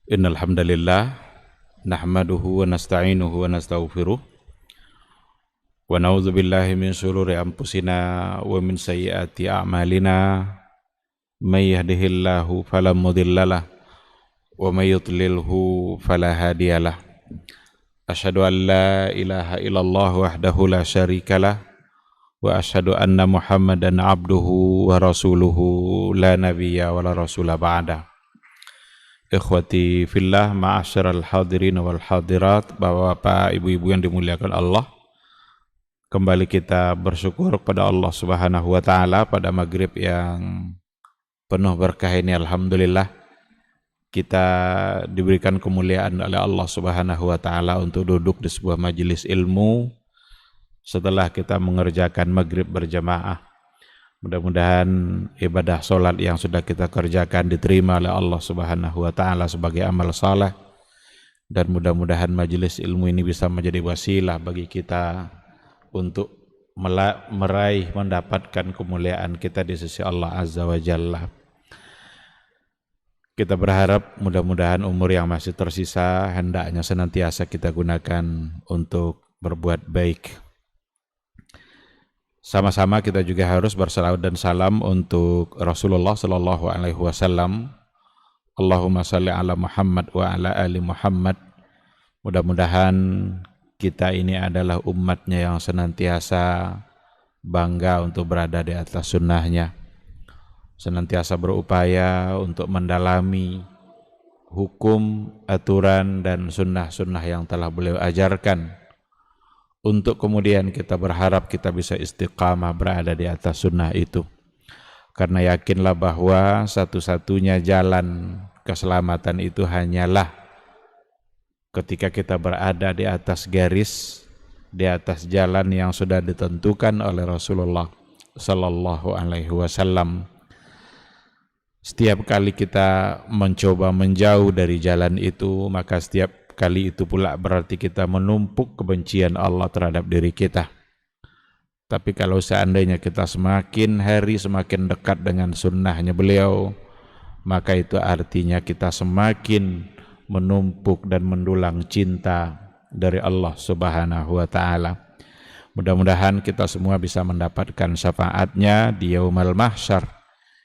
Innal hamdalillah nahmaduhu wa nasta'inuhu wa nastaghfiruh wa na'udzu billahi min shururi anfusina wa min sayyiati a'malina may yahdihillahu fala mudhillalah wa may yudlilhu fala hadiyalah. Asyhadu an la ilaha illallah wahdahu la syarikalah wa asyhadu anna Muhammadan abduhu wa rasuluhu la nabiyya wa la rasula ba'da. Ikhwati fillah, ma'asyiral hadirin wal hadirat, Bapak-bapak, ibu-ibu yang dimuliakan Allah. Kembali kita bersyukur kepada Allah Subhanahu wa taala pada maghrib yang penuh berkah ini. Alhamdulillah kita diberikan kemuliaan oleh Allah Subhanahu wa taala untuk duduk di sebuah majelis ilmu setelah kita mengerjakan maghrib berjamaah. Mudah-mudahan ibadah solat yang sudah kita kerjakan diterima oleh Allah Subhanahu wa taala sebagai amal saleh, dan mudah-mudahan majelis ilmu ini bisa menjadi wasilah bagi kita untuk meraih mendapatkan kemuliaan kita di sisi Allah Azza wa Jalla. Kita berharap mudah-mudahan umur yang masih tersisa hendaknya senantiasa kita gunakan untuk berbuat baik. Sama-sama kita juga harus bersalawat dan salam untuk Rasulullah sallallahu alaihi wasallam. Allahumma shalli ala Muhammad wa ala ali Muhammad. Mudah-mudahan kita ini adalah umatnya yang senantiasa bangga untuk berada di atas sunnahnya, senantiasa berupaya untuk mendalami hukum, aturan, dan sunnah-sunnah yang telah beliau ajarkan, untuk kemudian kita berharap kita bisa istiqamah berada di atas sunnah itu. Karena yakinlah bahwa satu-satunya jalan keselamatan itu hanyalah ketika kita berada di atas garis, di atas jalan yang sudah ditentukan oleh Rasulullah sallallahu alaihi wasallam. Setiap kali kita mencoba menjauh dari jalan itu, maka setiap kali itu pula berarti kita menumpuk kebencian Allah terhadap diri kita. Tapi kalau seandainya kita semakin hari semakin dekat dengan sunnahnya beliau, maka itu artinya kita semakin menumpuk dan mendulang cinta dari Allah Subhanahu wa taala. Mudah-mudahan kita semua bisa mendapatkan syafaatnya di yaumal mahsyar,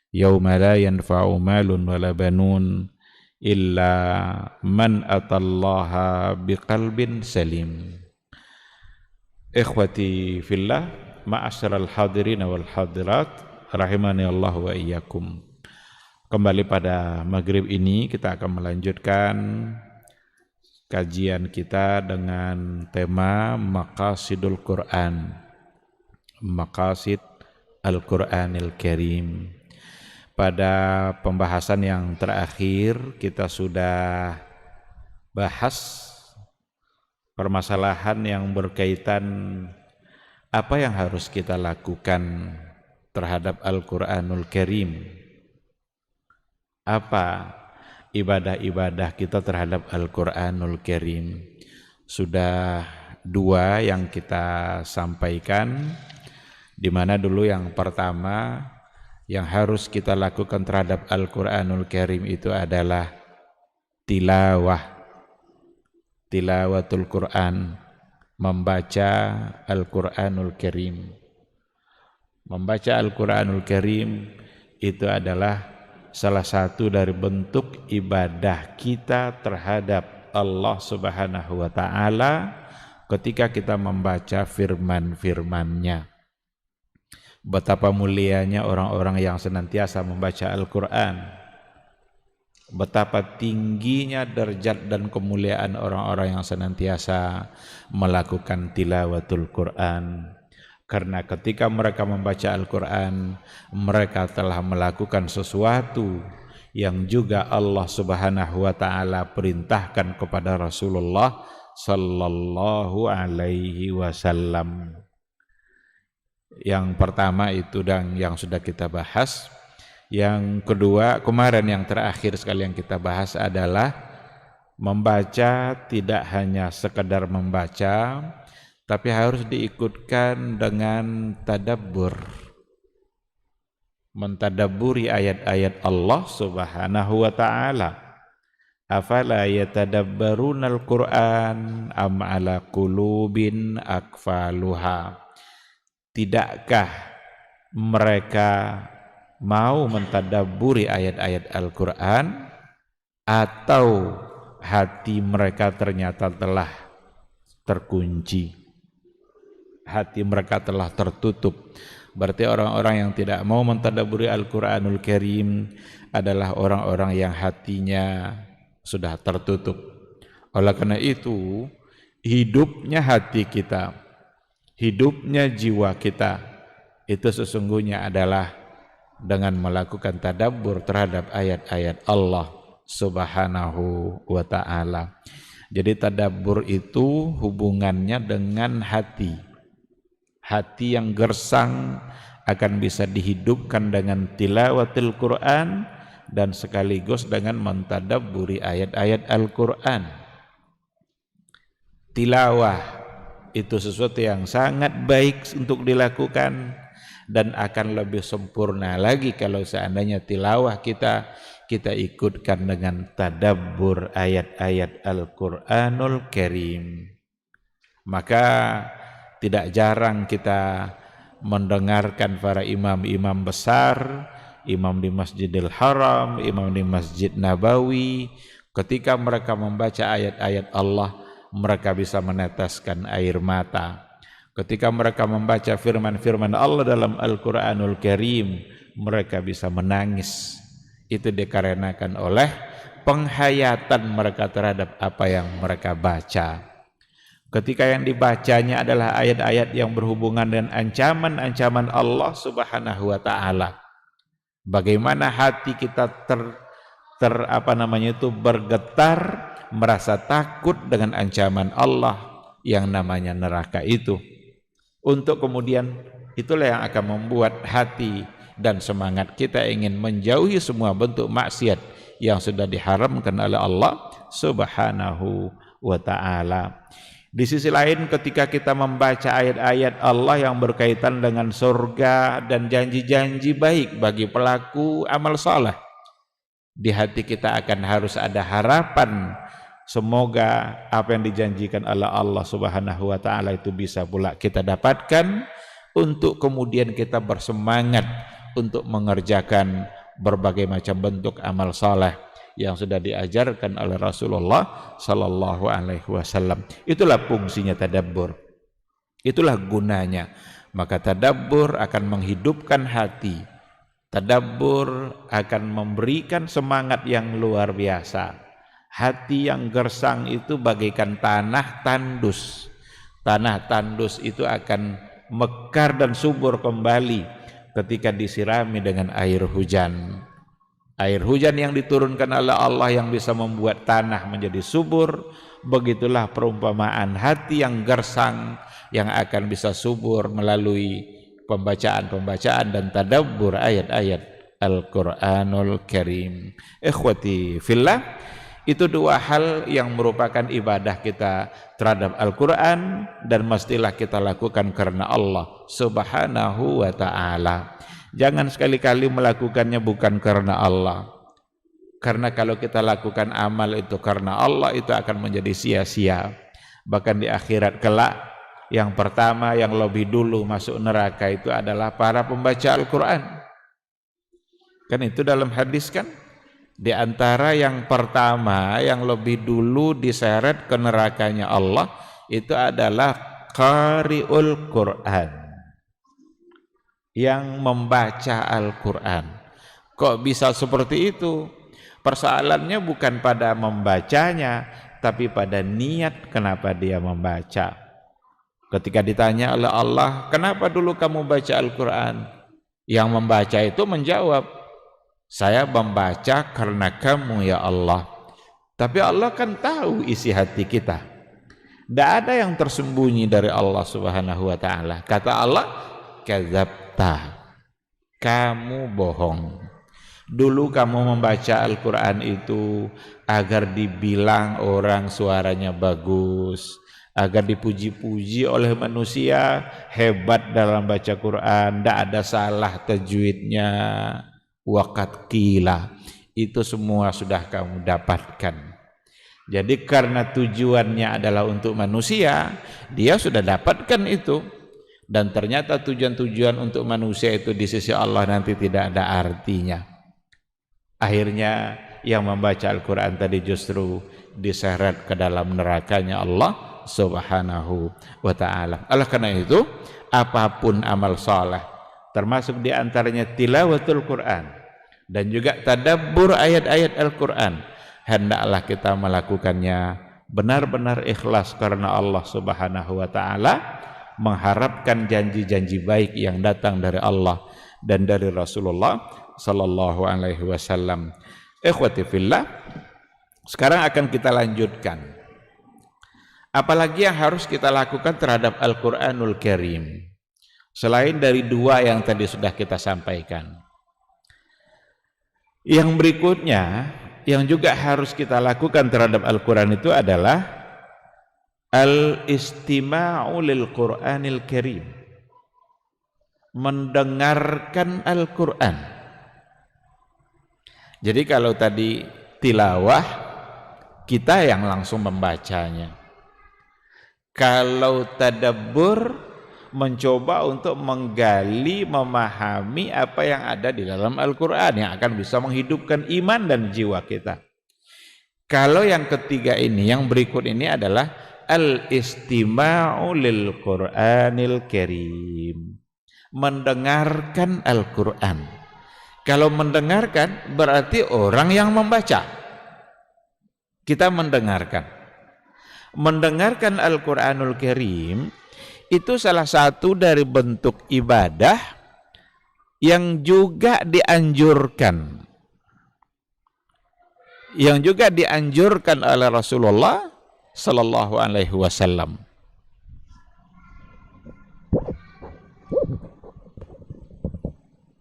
yauma la yanfa'u malun wala banun illa man atallaha biqalbin salim. Ikhwati fillah, ma'asyiral hadirin wal hadirat, rahimani Allah wa iyyakum. Kembali pada maghrib ini kita akan melanjutkan kajian kita dengan tema Maqasidul Quran, Maqasid Al-Quranil Karim. Pada pembahasan yang terakhir kita sudah bahas permasalahan yang berkaitan apa yang harus kita lakukan terhadap Al-Quranul Karim. Apa ibadah-ibadah kita terhadap Al-Quranul Karim. Sudah dua yang kita sampaikan, di mana dulu yang pertama yang harus kita lakukan terhadap Al-Quranul Karim itu adalah tilawatul Quran, membaca Al-Quranul Karim. Membaca Al-Quranul Karim itu adalah salah satu dari bentuk ibadah kita terhadap Allah Subhanahu wa taala ketika kita membaca firman-firman-Nya. Betapa mulianya orang-orang yang senantiasa membaca Al-Quran, betapa tingginya derajat dan kemuliaan orang-orang yang senantiasa melakukan tilawatul Quran. Karena ketika mereka membaca Al-Quran, mereka telah melakukan sesuatu yang juga Allah Subhanahu wa taala perintahkan kepada Rasulullah sallallahu alaihi wasallam. Yang pertama itu dan yang sudah kita bahas. Yang kedua, kemarin yang terakhir sekali yang kita bahas adalah membaca tidak hanya sekedar membaca, tapi harus diikutkan dengan tadabbur, mentadabburi ayat-ayat Allah Subhanahu wa taala. Afala yatadabbarunal Qur'an am ala qulubin akfaluha. Tidakkah mereka mau mentadabburi ayat-ayat Al-Qur'an atau hati mereka ternyata telah terkunci, hati mereka telah tertutup. Berarti orang-orang yang tidak mau mentadabburi Al-Qur'anul Karim adalah orang-orang yang hatinya sudah tertutup. Oleh karena itu, hidupnya hati kita, hidupnya jiwa kita itu sesungguhnya adalah dengan melakukan tadabbur terhadap ayat-ayat Allah Subhanahu wa ta'ala. Jadi tadabbur itu hubungannya dengan hati. Hati yang gersang akan bisa dihidupkan dengan tilawatil Quran dan sekaligus dengan mentadabburi ayat-ayat Al-Quran. Tilawah itu sesuatu yang sangat baik untuk dilakukan dan akan lebih sempurna lagi kalau seandainya tilawah kita ikutkan dengan tadabbur ayat-ayat Al-Quranul Karim. Maka tidak jarang kita mendengarkan para imam-imam besar, imam di Masjidil Haram, imam di Masjid Nabawi, ketika mereka membaca ayat-ayat Allah, mereka bisa meneteskan air mata. Ketika mereka membaca firman-firman Allah dalam Al-Quranul Karim, mereka bisa menangis. Itu dikarenakan oleh penghayatan mereka terhadap apa yang mereka baca. Ketika yang dibacanya adalah ayat-ayat yang berhubungan dengan ancaman-ancaman Allah Subhanahu wa ta'ala, bagaimana hati kita bergetar, merasa takut dengan ancaman Allah yang namanya neraka itu. Untuk kemudian itulah yang akan membuat hati dan semangat kita ingin menjauhi semua bentuk maksiat yang sudah diharamkan oleh Allah Subhanahu wa ta'ala. Di sisi lain, ketika kita membaca ayat-ayat Allah yang berkaitan dengan surga dan janji-janji baik bagi pelaku amal saleh, di hati kita akan harus ada harapan semoga apa yang dijanjikan oleh Allah Subhanahu wa ta'ala itu bisa pula kita dapatkan, untuk kemudian kita bersemangat untuk mengerjakan berbagai macam bentuk amal saleh yang sudah diajarkan oleh Rasulullah sallallahu alaihi wasallam. Itulah fungsinya tadabbur. Itulah gunanya. Maka tadabbur akan menghidupkan hati. Tadabbur akan memberikan semangat yang luar biasa. Hati yang gersang itu bagaikan tanah tandus. Tanah tandus itu akan mekar dan subur kembali ketika disirami dengan air hujan. Air hujan yang diturunkan oleh Allah yang bisa membuat tanah menjadi subur, begitulah perumpamaan hati yang gersang yang akan bisa subur melalui pembacaan-pembacaan dan tadabbur ayat-ayat Al-Quranul Karim. Ikhwati fillah, itu dua hal yang merupakan ibadah kita terhadap Al-Quran dan mestilah kita lakukan karena Allah Subhanahu wa ta'ala. Jangan sekali-kali melakukannya bukan karena Allah. Karena kalau kita lakukan amal itu karena Allah, itu akan menjadi sia-sia. Bahkan di akhirat kelak, yang pertama yang lebih dulu masuk neraka itu adalah para pembaca Al-Quran. Kan itu dalam hadis kan? Di antara yang pertama yang lebih dulu diseret ke nerakanya Allah itu adalah qari'ul Quran, yang membaca Al-Quran. Kok bisa seperti itu? Persoalannya bukan pada membacanya, tapi pada niat kenapa dia membaca. Ketika ditanya oleh Allah, kenapa dulu kamu baca Al-Quran? Yang membaca itu menjawab, saya membaca karena kamu ya Allah. Tapi Allah kan tahu isi hati kita. Tidak ada yang tersembunyi dari Allah Subhanahu wa ta'ala. Kata Allah, kadzabta, kamu bohong. Dulu kamu membaca Al-Quran itu agar dibilang orang suaranya bagus, agar dipuji-puji oleh manusia, hebat dalam baca Quran, tidak ada salah tajwidnya. Waqad qila, itu semua sudah kamu dapatkan. Jadi karena tujuannya adalah untuk manusia, dia sudah dapatkan itu. Dan ternyata tujuan-tujuan untuk manusia itu di sisi Allah nanti tidak ada artinya. Akhirnya yang membaca Al-Quran tadi justru diseret ke dalam nerakanya Allah Subhanahu wa ta'ala. Oleh karena itu, apapun amal saleh, termasuk diantaranya tilawatul Quran dan juga tadabbur ayat-ayat Al-Quran, hendaklah kita melakukannya benar-benar ikhlas karena Allah Subhanahu wa ta'ala, mengharapkan janji-janji baik yang datang dari Allah dan dari Rasulullah sallallahu alaihi wasallam. Ikhwati fillah, sekarang akan kita lanjutkan. Apalagi yang harus kita lakukan terhadap Al-Qur'anul Karim selain dari dua yang tadi sudah kita sampaikan. Yang berikutnya yang juga harus kita lakukan terhadap Al-Quran itu adalah al-istima'u lil Qur'anil Karim, mendengarkan Al-Quran. Jadi kalau tadi tilawah, kita yang langsung membacanya. Kalau tadabbur, mencoba untuk menggali, memahami apa yang ada di dalam Al-Quran yang akan bisa menghidupkan iman dan jiwa kita. Kalau yang ketiga ini, yang berikut ini adalah al-istima'u lil Qur'anil Karim, mendengarkan Al-Quran. Kalau mendengarkan berarti orang yang membaca, kita mendengarkan. Mendengarkan Al-Quranul Karim itu salah satu dari bentuk ibadah yang juga dianjurkan, oleh Rasulullah sallallahu alaihi wasallam.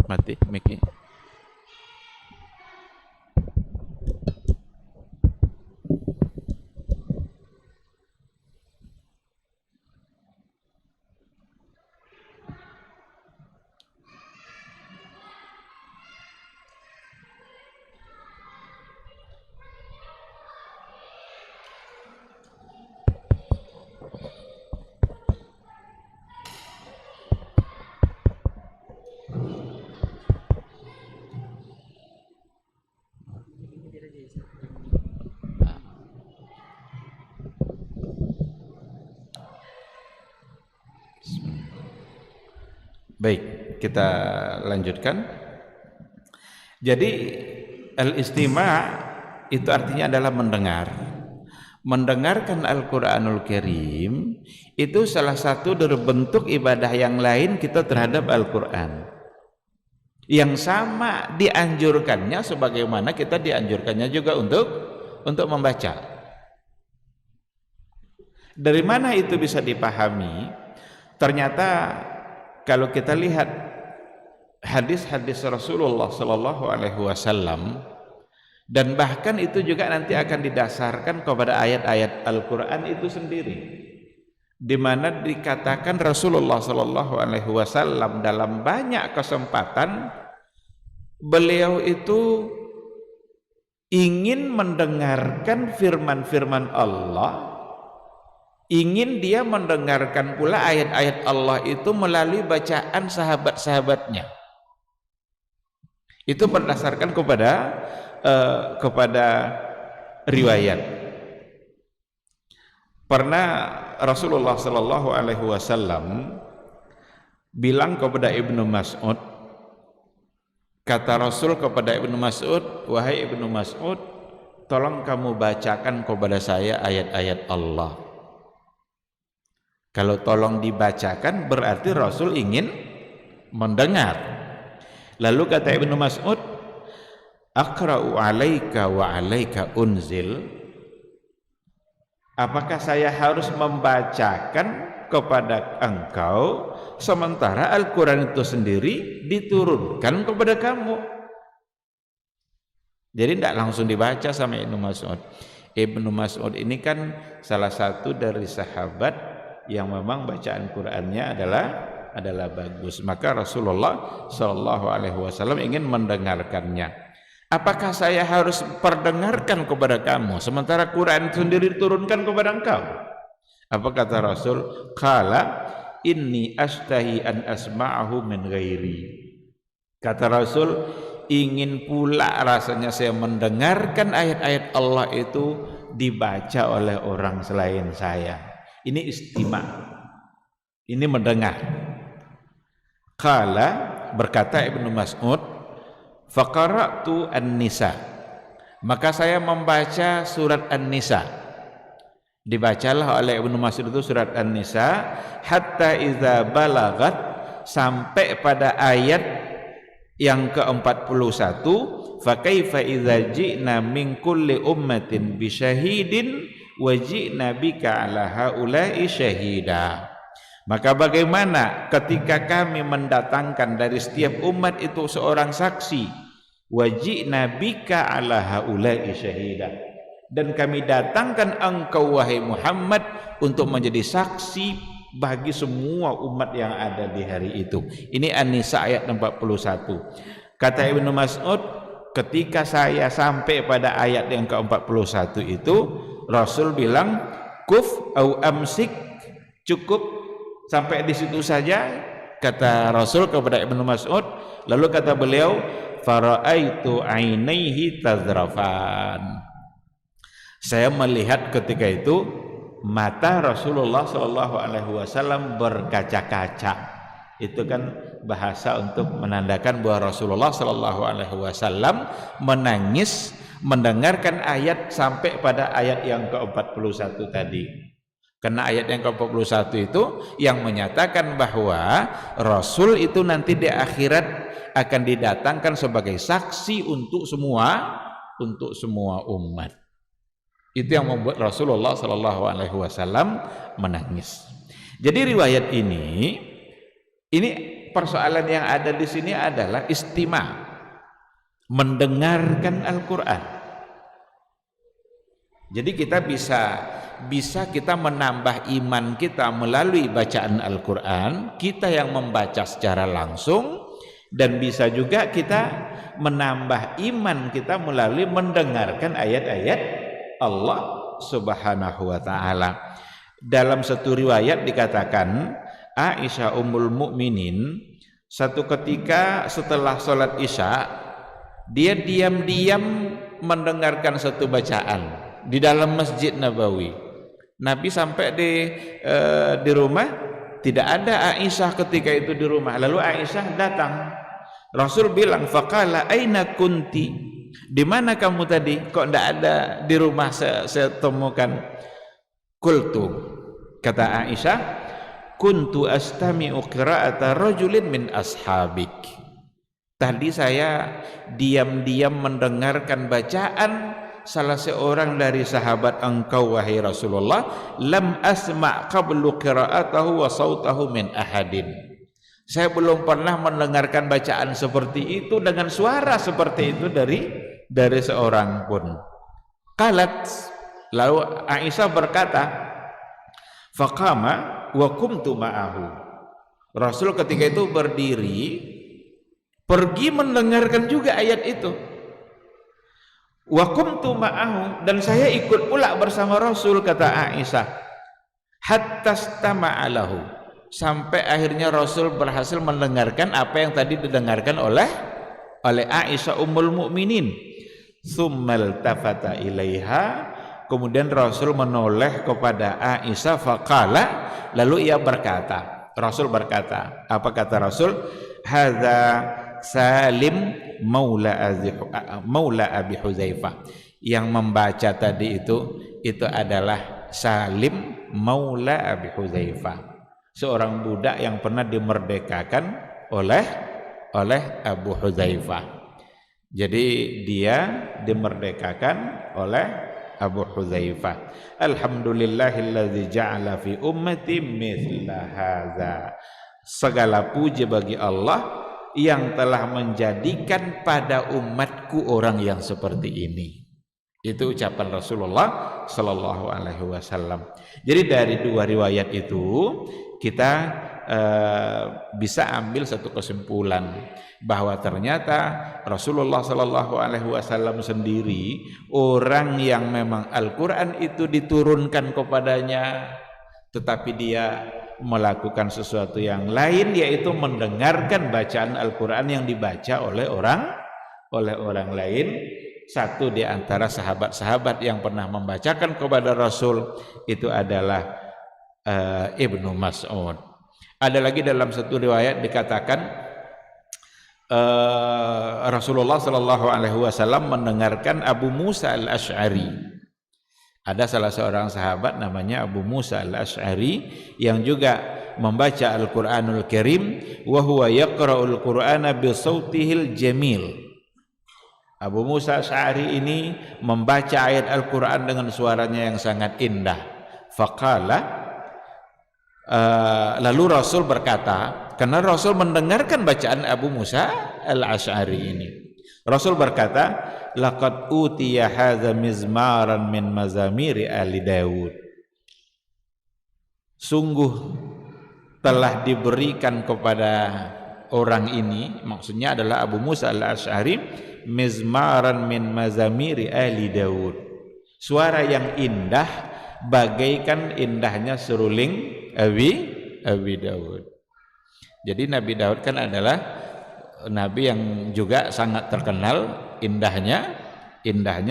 Mati Miki. Baik, kita lanjutkan. Jadi al-istima' itu artinya adalah mendengar. Mendengarkan Al-Quranul Karim itu salah satu dari bentuk ibadah yang lain kita terhadap Al-Quran, yang sama dianjurkannya sebagaimana kita dianjurkannya juga untuk membaca. Dari mana itu bisa dipahami? Ternyata kalau kita lihat hadis-hadis Rasulullah sallallahu alaihi wasallam, dan bahkan itu juga nanti akan didasarkan kepada ayat-ayat Al-Quran itu sendiri, di mana dikatakan Rasulullah sallallahu alaihi wasallam dalam banyak kesempatan beliau itu ingin mendengarkan firman-firman Allah, ingin dia mendengarkan pula ayat-ayat Allah itu melalui bacaan sahabat-sahabatnya. Itu berdasarkan kepada riwayat. Pernah Rasulullah sallallahu alaihi wasallam bilang kepada Ibnu Mas'ud, kata Rasul kepada Ibnu Mas'ud, "Wahai Ibnu Mas'ud, tolong kamu bacakan kepada saya ayat-ayat Allah." Kalau tolong dibacakan berarti Rasul ingin mendengar. Lalu kata Ibnu Mas'ud, "Aqra'u 'alaika wa 'alaika unzil?" Apakah saya harus membacakan kepada engkau sementara Al-Quran itu sendiri diturunkan kepada kamu? Jadi tidak langsung dibaca sama Ibnu Mas'ud. Ibnu Mas'ud ini kan salah satu dari sahabat yang memang bacaan Qur'annya adalah bagus. Maka Rasulullah sallallahu alaihi wasallam ingin mendengarkannya. Apakah saya harus perdengarkan kepada kamu sementara Quran itu sendiri diturunkan kepada engkau? Apa kata Rasul? Qala inni astahi an asma'ahu min ghairi. Kata Rasul, ingin pula rasanya saya mendengarkan ayat-ayat Allah itu dibaca oleh orang selain saya. Ini istima', ini mendengar. Qala, berkata Ibnu Mas'ud, faqara'tu an-nisa, maka saya membaca surat An-Nisa. Dibacalah oleh Ibnu Mas'ud itu surat An-Nisa hatta iza balagat, sampai pada ayat yang ke-41, fa kaifa idza ji'na min kulli ummatin bi syahidin wa ji'na bika ala haula'i syahida. Maka bagaimana ketika kami mendatangkan dari setiap umat itu seorang saksi, wa ji'na bika ala haula'i syahida, dan kami datangkan engkau wahai Muhammad untuk menjadi saksi bagi semua umat yang ada di hari itu. Ini An-Nisa ayat 41. Kata Ibnu Mas'ud, ketika saya sampai pada ayat yang ke-41 itu, Rasul bilang, kuf au amsik, cukup sampai di situ saja, kata Rasul kepada Ibnu Mas'ud. Lalu kata beliau, fara'aitu ainaihi tazrafan, saya melihat ketika itu mata Rasulullah SAW berkaca-kaca. Itu kan bahasa untuk menandakan bahwa Rasulullah SAW menangis mendengarkan ayat sampai pada ayat yang ke-41 tadi. Karena ayat yang ke-41 itu yang menyatakan bahwa Rasul itu nanti di akhirat akan didatangkan sebagai saksi untuk semua umat. Itu yang membuat Rasulullah SAW menangis. Jadi riwayat ini persoalan yang ada di sini adalah istima', mendengarkan Al-Quran. Jadi kita bisa kita menambah iman kita melalui bacaan Al-Quran, kita yang membaca secara langsung, dan bisa juga kita menambah iman kita melalui mendengarkan ayat-ayat Allah Subhanahu wa ta'ala. Dalam satu riwayat dikatakan Aisyah Ummul Mukminin satu ketika setelah sholat Isya, dia diam-diam mendengarkan satu bacaan di dalam Masjid Nabawi. Nabi sampai di rumah, tidak ada Aisyah ketika itu di rumah. Lalu Aisyah datang, Rasul bilang, faqala aina kunti, di mana kamu tadi? Kok tidak ada di rumah saya temukan? Qultu, kata Aisyah, kuntu astami'u qira'ata rajulin min ashabik. Tadi saya diam-diam mendengarkan bacaan salah seorang dari sahabat engkau wahai Rasulullah, lam asma' qablu qira'atahu wa sautahu min ahadin. Saya belum pernah mendengarkan bacaan seperti itu dengan suara seperti itu dari seorang pun. Qalat, lalu Aisyah berkata, faqama wa qumtu ma'ahu. Rasul ketika itu berdiri, pergi mendengarkan juga ayat itu. Wa qumtu ma'ahu, dan saya ikut pula bersama Rasul, kata Aisyah. Hatta stama'a lahu, sampai akhirnya Rasul berhasil mendengarkan apa yang tadi didengarkan oleh Aisyah Ummul Mukminin. Tsummal tafata ilaiha, kemudian Rasul menoleh kepada Aisyah, faqala, lalu ia berkata, Rasul berkata, apa kata Rasul? Hadza Salim maula Abi Hudzaifah. Yang membaca tadi itu adalah Salim maula Abi Hudzaifah, seorang budak yang pernah dimerdekakan oleh Abu Hudzaifah. Jadi dia dimerdekakan oleh Abu Hudzaifah. Alhamdulillahilladzi ja'ala fi ummati mithla hadza. Segala puji bagi Allah yang telah menjadikan pada umatku orang yang seperti ini. Itu ucapan Rasulullah sallallahu alaihi wasallam. Jadi dari dua riwayat itu kita bisa ambil satu kesimpulan bahwa ternyata Rasulullah Shallallahu Alaihi Wasallam sendiri orang yang memang Al-Quran itu diturunkan kepadanya, tetapi dia melakukan sesuatu yang lain, yaitu mendengarkan bacaan Al-Quran yang dibaca oleh orang lain. Satu di antara sahabat-sahabat yang pernah membacakan kepada Rasul itu adalah Ibnu Mas'ud. Ada lagi dalam satu riwayat dikatakan Rasulullah Shallallahu Alaihi Wasallam mendengarkan Abu Musa al-Ash'ari. Ada salah seorang sahabat namanya Abu Musa al-Ash'ari yang juga membaca Al-Quranul Karim, wa huwa yaqra'ul Qur'ana bi sautihil jamil. Abu Musa al-Ash'ari ini membaca ayat Al-Quran dengan suaranya yang sangat indah. Faqala, lalu Rasul berkata, karena Rasul mendengarkan bacaan Abu Musa al-Ash'ari ini, Rasul berkata, laqad utiya hadza mizmaran min mazamiri ali Daud. Sungguh telah diberikan kepada orang ini, maksudnya adalah Abu Musa al-Ash'ari, mizmaran min mazamiri ali Daud, suara yang indah bagaikan indahnya seruling Abi Daud. Jadi Nabi Daud kan adalah nabi yang juga sangat terkenal indahnya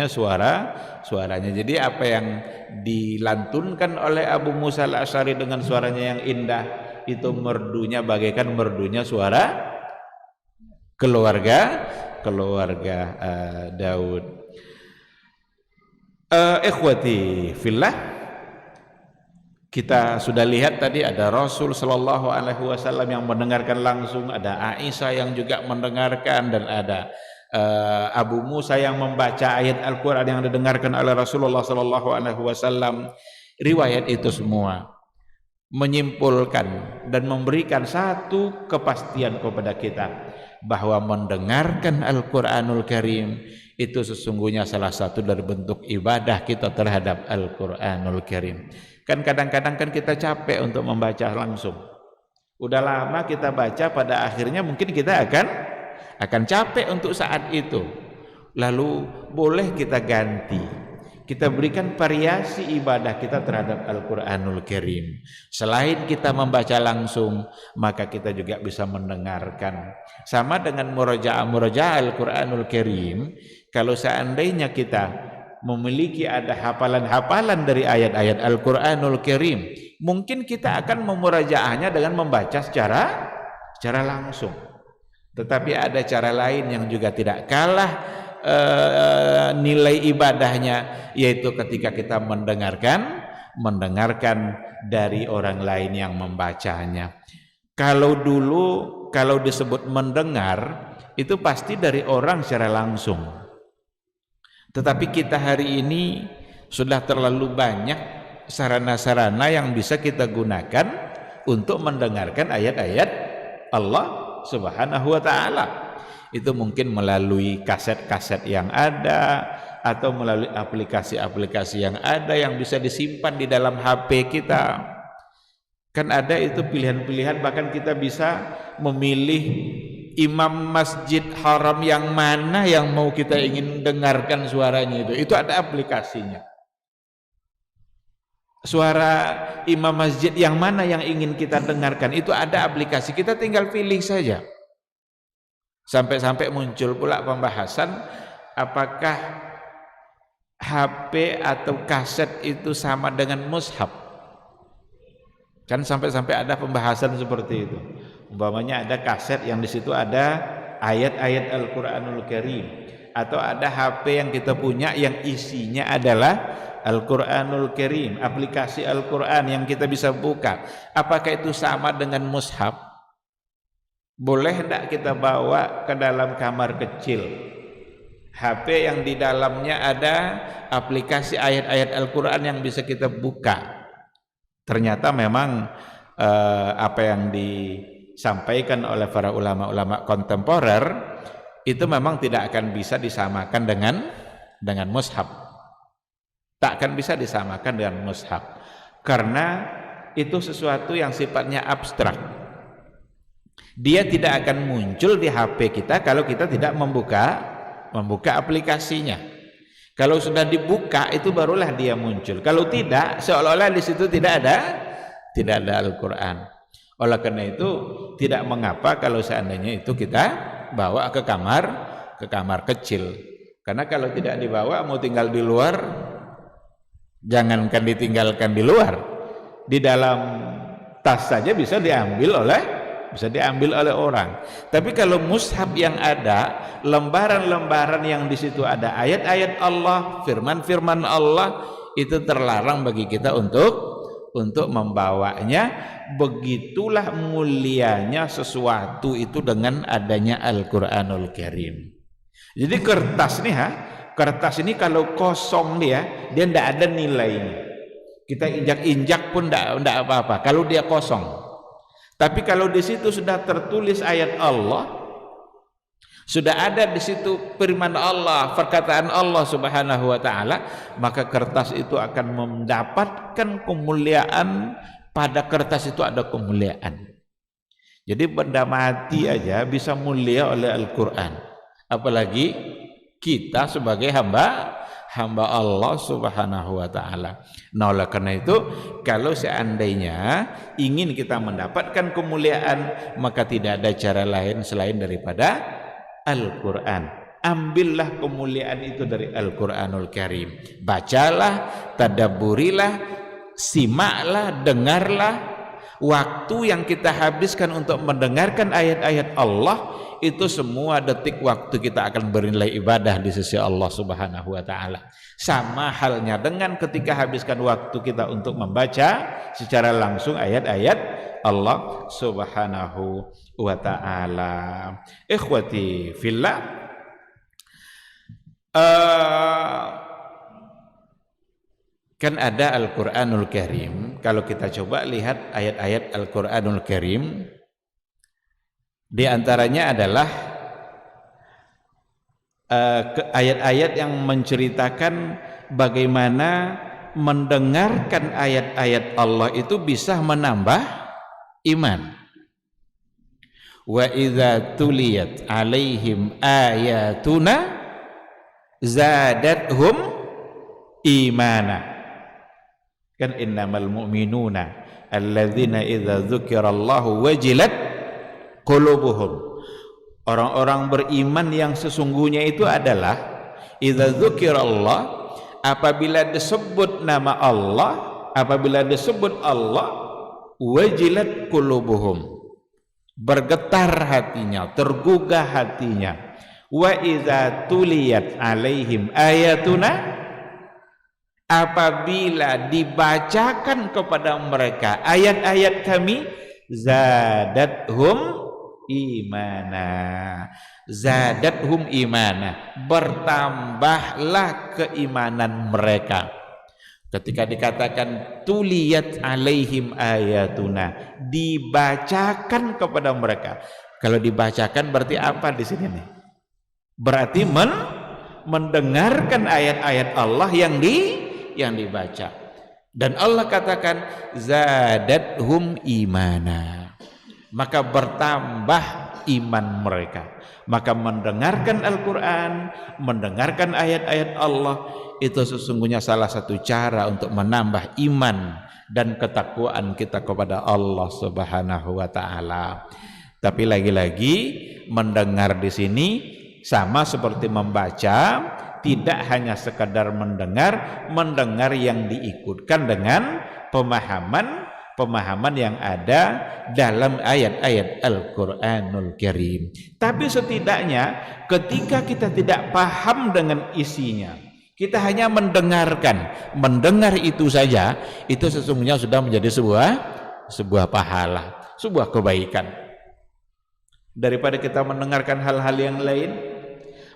suaranya. Jadi apa yang dilantunkan oleh Abu Musa al-Ash'ari dengan suaranya yang indah itu merdunya bagaikan merdunya suara keluarga Daud. Ikhwati fillah, kita sudah lihat tadi ada Rasul Shallallahu Alaihi Wasallam yang mendengarkan langsung, ada Aisyah yang juga mendengarkan, dan ada Abu Musa yang membaca ayat Al-Quran yang didengarkan oleh Rasulullah Shallallahu Alaihi Wasallam. Riwayat itu semua menyimpulkan dan memberikan satu kepastian kepada kita bahwa mendengarkan Al-Quranul Karim itu sesungguhnya salah satu dari bentuk ibadah kita terhadap Al-Quranul Karim. Kan kadang-kadang kan kita capek untuk membaca langsung. Udah lama kita baca, pada akhirnya mungkin kita akan capek untuk saat itu. Lalu boleh kita ganti. Kita berikan variasi ibadah kita terhadap Al-Quranul Karim. Selain kita membaca langsung, maka kita juga bisa mendengarkan. Sama dengan murajaah Al-Quranul Karim, kalau seandainya kita memiliki ada hafalan-hafalan dari ayat-ayat Al-Quranul Karim, mungkin kita akan memurajaahnya dengan membaca secara langsung. Tetapi ada cara lain yang juga tidak kalah nilai ibadahnya, yaitu ketika kita mendengarkan dari orang lain yang membacanya. Kalau disebut mendengar itu pasti dari orang secara langsung. Tetapi kita hari ini sudah terlalu banyak sarana-sarana yang bisa kita gunakan untuk mendengarkan ayat-ayat Allah Subhanahu wa Ta'ala. Itu mungkin melalui kaset-kaset yang ada, atau melalui aplikasi-aplikasi yang ada yang bisa disimpan di dalam HP kita. Kan ada itu pilihan-pilihan, bahkan kita bisa memilih imam masjid haram yang mana yang mau kita ingin dengarkan suaranya. Itu ada aplikasinya. Suara imam masjid yang mana yang ingin kita dengarkan, itu ada aplikasi, kita tinggal pilih saja. Sampai-sampai muncul pula pembahasan apakah HP atau kaset itu sama dengan mushaf. Kan sampai-sampai ada pembahasan seperti itu. Umpamanya ada kaset yang di situ ada ayat-ayat Al-Quranul Karim, atau ada HP yang kita punya yang isinya adalah Al-Quranul Karim, aplikasi Al-Quran yang kita bisa buka. Apakah itu sama dengan mushaf? Boleh tidak kita bawa ke dalam kamar kecil HP yang di dalamnya ada aplikasi ayat-ayat Al-Quran yang bisa kita buka? Ternyata memang apa yang disampaikan oleh para ulama-ulama kontemporer itu memang tidak akan bisa disamakan dengan mushaf. Tak akan bisa disamakan dengan mushaf, karena itu sesuatu yang sifatnya abstrak. Dia tidak akan muncul di HP kita kalau kita tidak membuka aplikasinya. Kalau sudah dibuka itu barulah dia muncul. Kalau tidak, seolah-olah di situ tidak ada Al-Qur'an. Oleh karena itu tidak mengapa kalau seandainya itu kita bawa ke kamar kecil. Karena kalau tidak dibawa, mau tinggal di luar, jangankan ditinggalkan di luar, di dalam tas saja bisa diambil oleh orang. Tapi kalau mushaf yang ada, lembaran-lembaran yang di situ ada ayat-ayat Allah, firman-firman Allah, itu terlarang bagi kita untuk membawanya. Begitulah mulianya sesuatu itu dengan adanya Al-Qur'anul Karim. Jadi kertas ini kalau kosong dia tidak ada nilainya. Kita injak-injak pun tidak apa-apa kalau dia kosong. Tapi kalau di situ sudah tertulis ayat Allah, sudah ada di situ firman Allah, perkataan Allah Subhanahu wa taala, maka kertas itu akan mendapatkan kemuliaan. Pada kertas itu ada kemuliaan. Jadi benda mati aja bisa mulia oleh Al-Qur'an. Apalagi kita sebagai hamba Allah Subhanahu wa taala. Nah, oleh karena itu kalau seandainya ingin kita mendapatkan kemuliaan, maka tidak ada cara lain selain daripada Al-Qur'an. Ambillah kemuliaan itu dari Al-Qur'anul Karim. Bacalah, tadabburilah, simaklah, dengarlah. Waktu yang kita habiskan untuk mendengarkan ayat-ayat Allah, itu semua detik waktu kita akan bernilai ibadah di sisi Allah Subhanahu wa taala. Sama halnya dengan ketika habiskan waktu kita untuk membaca secara langsung ayat-ayat Allah Subhanahu wa taala. Ikhwati fillah, kan ada Al-Qur'anul Karim. Kalau kita coba lihat ayat-ayat Al-Qur'anul Karim, di antaranya adalah ayat-ayat yang menceritakan bagaimana mendengarkan ayat-ayat Allah itu bisa menambah iman. Wa idza tuliyat alaihim ayatuna zadathum imana. Kan innamal mu'minuna alladzina idza dzukirallahu wajilat qulubuhum. Orang-orang beriman yang sesungguhnya itu adalah idza dzukirallah, apabila disebut nama Allah, apabila disebut Allah, wajilat qulubuhum, bergetar hatinya, tergugah hatinya. Wa idza tuliyat alaihim ayatuna, apabila dibacakan kepada mereka ayat-ayat kami, zadathum imana, zadathum imana, bertambahlah keimanan mereka. Ketika dikatakan tuliyat alaihim ayatuna, dibacakan kepada mereka. Kalau dibacakan berarti apa di sini nih? Berarti mendengarkan ayat-ayat Allah yang dibaca. Dan Allah katakan zadathum imana, maka bertambah iman mereka. Maka mendengarkan Al-Qur'an, mendengarkan ayat-ayat Allah, itu sesungguhnya salah satu cara untuk menambah iman dan ketakwaan kita kepada Allah Subhanahu wa taala. Tapi lagi-lagi mendengar di sini sama seperti membaca, tidak hanya sekadar mendengar yang diikutkan dengan pemahaman yang ada dalam ayat-ayat Al-Qur'anul Karim. Tapi setidaknya ketika kita tidak paham dengan isinya, kita hanya mendengar itu saja, itu sesungguhnya sudah menjadi sebuah pahala, sebuah kebaikan. Daripada kita mendengarkan hal-hal yang lain,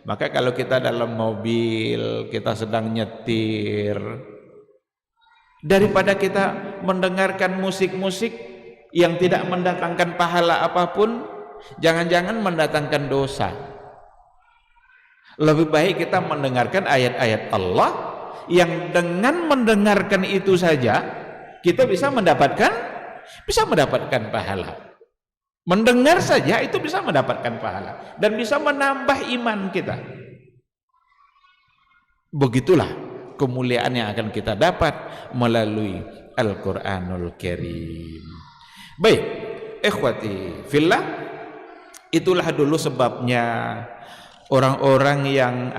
maka kalau kita dalam mobil, kita sedang nyetir, daripada kita mendengarkan musik-musik yang tidak mendatangkan pahala apapun, jangan-jangan mendatangkan dosa. Lebih baik kita mendengarkan ayat-ayat Allah yang dengan mendengarkan itu saja kita bisa mendapatkan pahala. Mendengar saja itu bisa mendapatkan pahala dan bisa menambah iman kita. Begitulah kemuliaan yang akan kita dapat melalui Al-Quranul Karim. Baik, ikhwati fillah, itulah dulu sebabnya orang-orang yang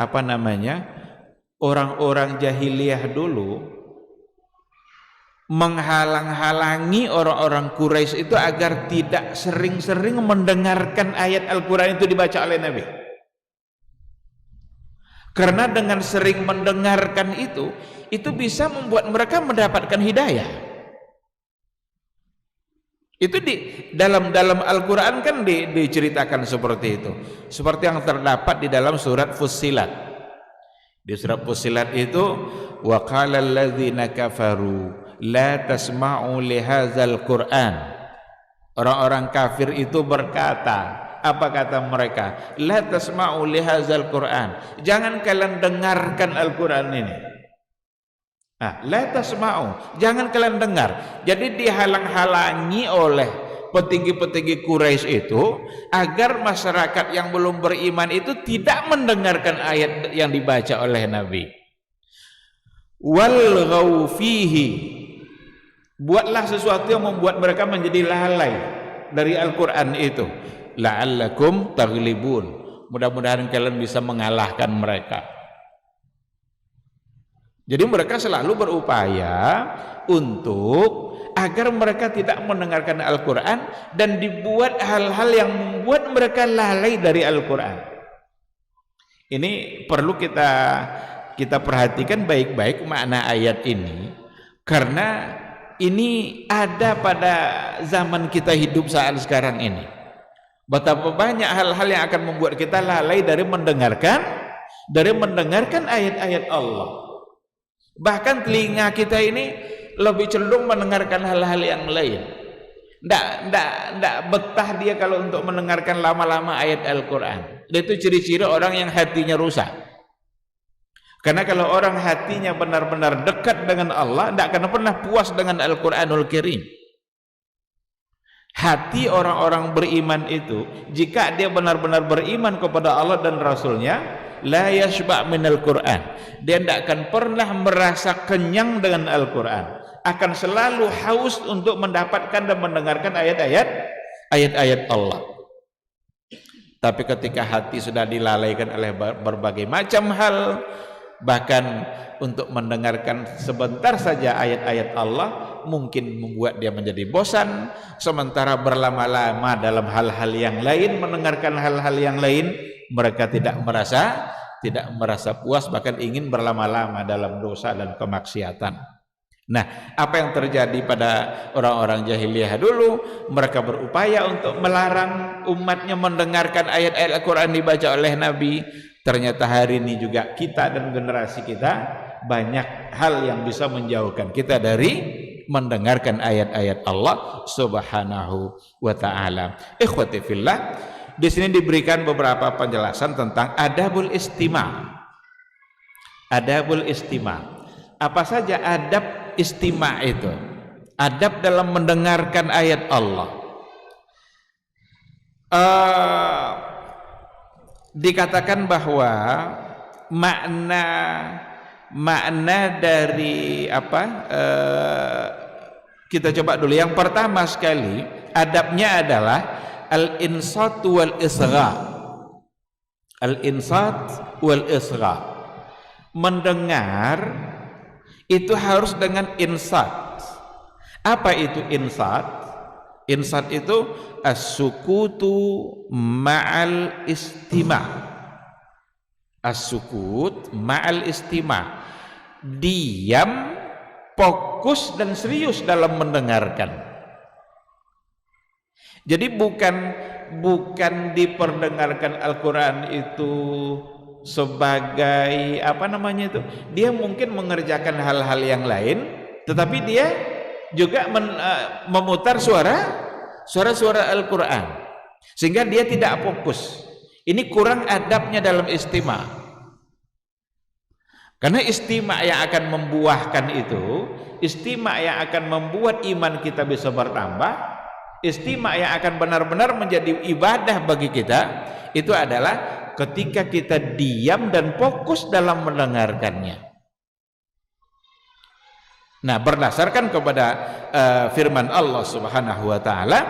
orang-orang jahiliyah dulu menghalang-halangi orang-orang Quraisy itu agar tidak sering-sering mendengarkan ayat Al-Quran itu dibaca oleh Nabi. Karena dengan sering mendengarkan itu bisa membuat mereka mendapatkan hidayah. Itu di dalam Al-Quran kan diceritakan seperti itu, seperti yang terdapat di dalam surat Fussilat. Di surat Fussilat itu, wa qala alladzina kafaru la tasma'u li hadzal Qur'an. Orang-orang kafir itu berkata, apa kata mereka? La tasma'u li hadzal Qur'an. Jangan kalian dengarkan Al-Qur'an ini. La tasma'u, jangan kalian dengar. Jadi dihalang-halangi oleh petinggi-petinggi Quraisy itu agar masyarakat yang belum beriman itu tidak mendengarkan ayat yang dibaca oleh Nabi. Wal fihi, buatlah sesuatu yang membuat mereka menjadi lalai dari Al-Quran itu. La'allakum taghlibun, mudah-mudahan kalian bisa mengalahkan mereka. Jadi mereka selalu berupaya untuk agar mereka tidak mendengarkan Al-Quran dan dibuat hal-hal yang membuat mereka lalai dari Al-Quran. Ini perlu kita perhatikan baik-baik makna ayat ini, karena ini ada pada zaman kita hidup saat sekarang ini. Betapa banyak hal-hal yang akan membuat kita lalai dari mendengarkan ayat-ayat Allah. Bahkan telinga kita ini lebih cenderung mendengarkan hal-hal yang lain. Nggak betah dia kalau untuk mendengarkan lama-lama ayat Al-Quran. Itu ciri-ciri orang yang hatinya rusak. Karena kalau orang hatinya benar-benar dekat dengan Allah, tidak akan pernah puas dengan Al-Quranul Karim. Hati orang-orang beriman itu, jika dia benar-benar beriman kepada Allah dan Rasulnya, la yashba' minal Quran, dia tidak akan pernah merasa kenyang dengan Al-Quran, akan selalu haus untuk mendapatkan dan mendengarkan ayat-ayat Allah. Tapi ketika hati sudah dilalaikan oleh berbagai macam hal, bahkan untuk mendengarkan sebentar saja ayat-ayat Allah mungkin membuat dia menjadi bosan, sementara berlama-lama dalam hal-hal yang lain, mendengarkan hal-hal yang lain, mereka tidak merasa puas, bahkan ingin berlama-lama dalam dosa dan kemaksiatan. Nah, apa yang terjadi pada orang-orang jahiliyah dulu? Mereka berupaya untuk melarang umatnya mendengarkan ayat-ayat Al-Quran dibaca oleh Nabi. Ternyata hari ini juga kita dan generasi kita banyak hal yang bisa menjauhkan kita dari mendengarkan ayat-ayat Allah Subhanahu wa taala. Ikhwati fillah, di sini diberikan beberapa penjelasan tentang adabul istima'. Adabul istima'. Apa saja adab istima' itu? Adab dalam mendengarkan ayat Allah. Dikatakan bahwa makna dari kita coba dulu. Yang pertama sekali, adabnya adalah al-insat wal isgha. Al-insat wal isgha. Mendengar itu harus dengan insat. Apa itu insat? Insat itu as-sukutu ma'al istima'. As-sukut ma'al istima'. Diam, fokus dan serius dalam mendengarkan. Jadi bukan diperdengarkan Al-Quran itu sebagai dia mungkin mengerjakan hal-hal yang lain, tetapi dia juga memutar suara Al-Quran, sehingga dia tidak fokus. Ini kurang adabnya dalam istima'. Karena istima' yang akan membuahkan itu, istima' yang akan membuat iman kita bisa bertambah, Istima' yang akan benar-benar menjadi ibadah bagi kita itu adalah ketika kita diam dan fokus dalam mendengarkannya. Nah, berdasarkan kepada firman Allah Subhanahu wa taala,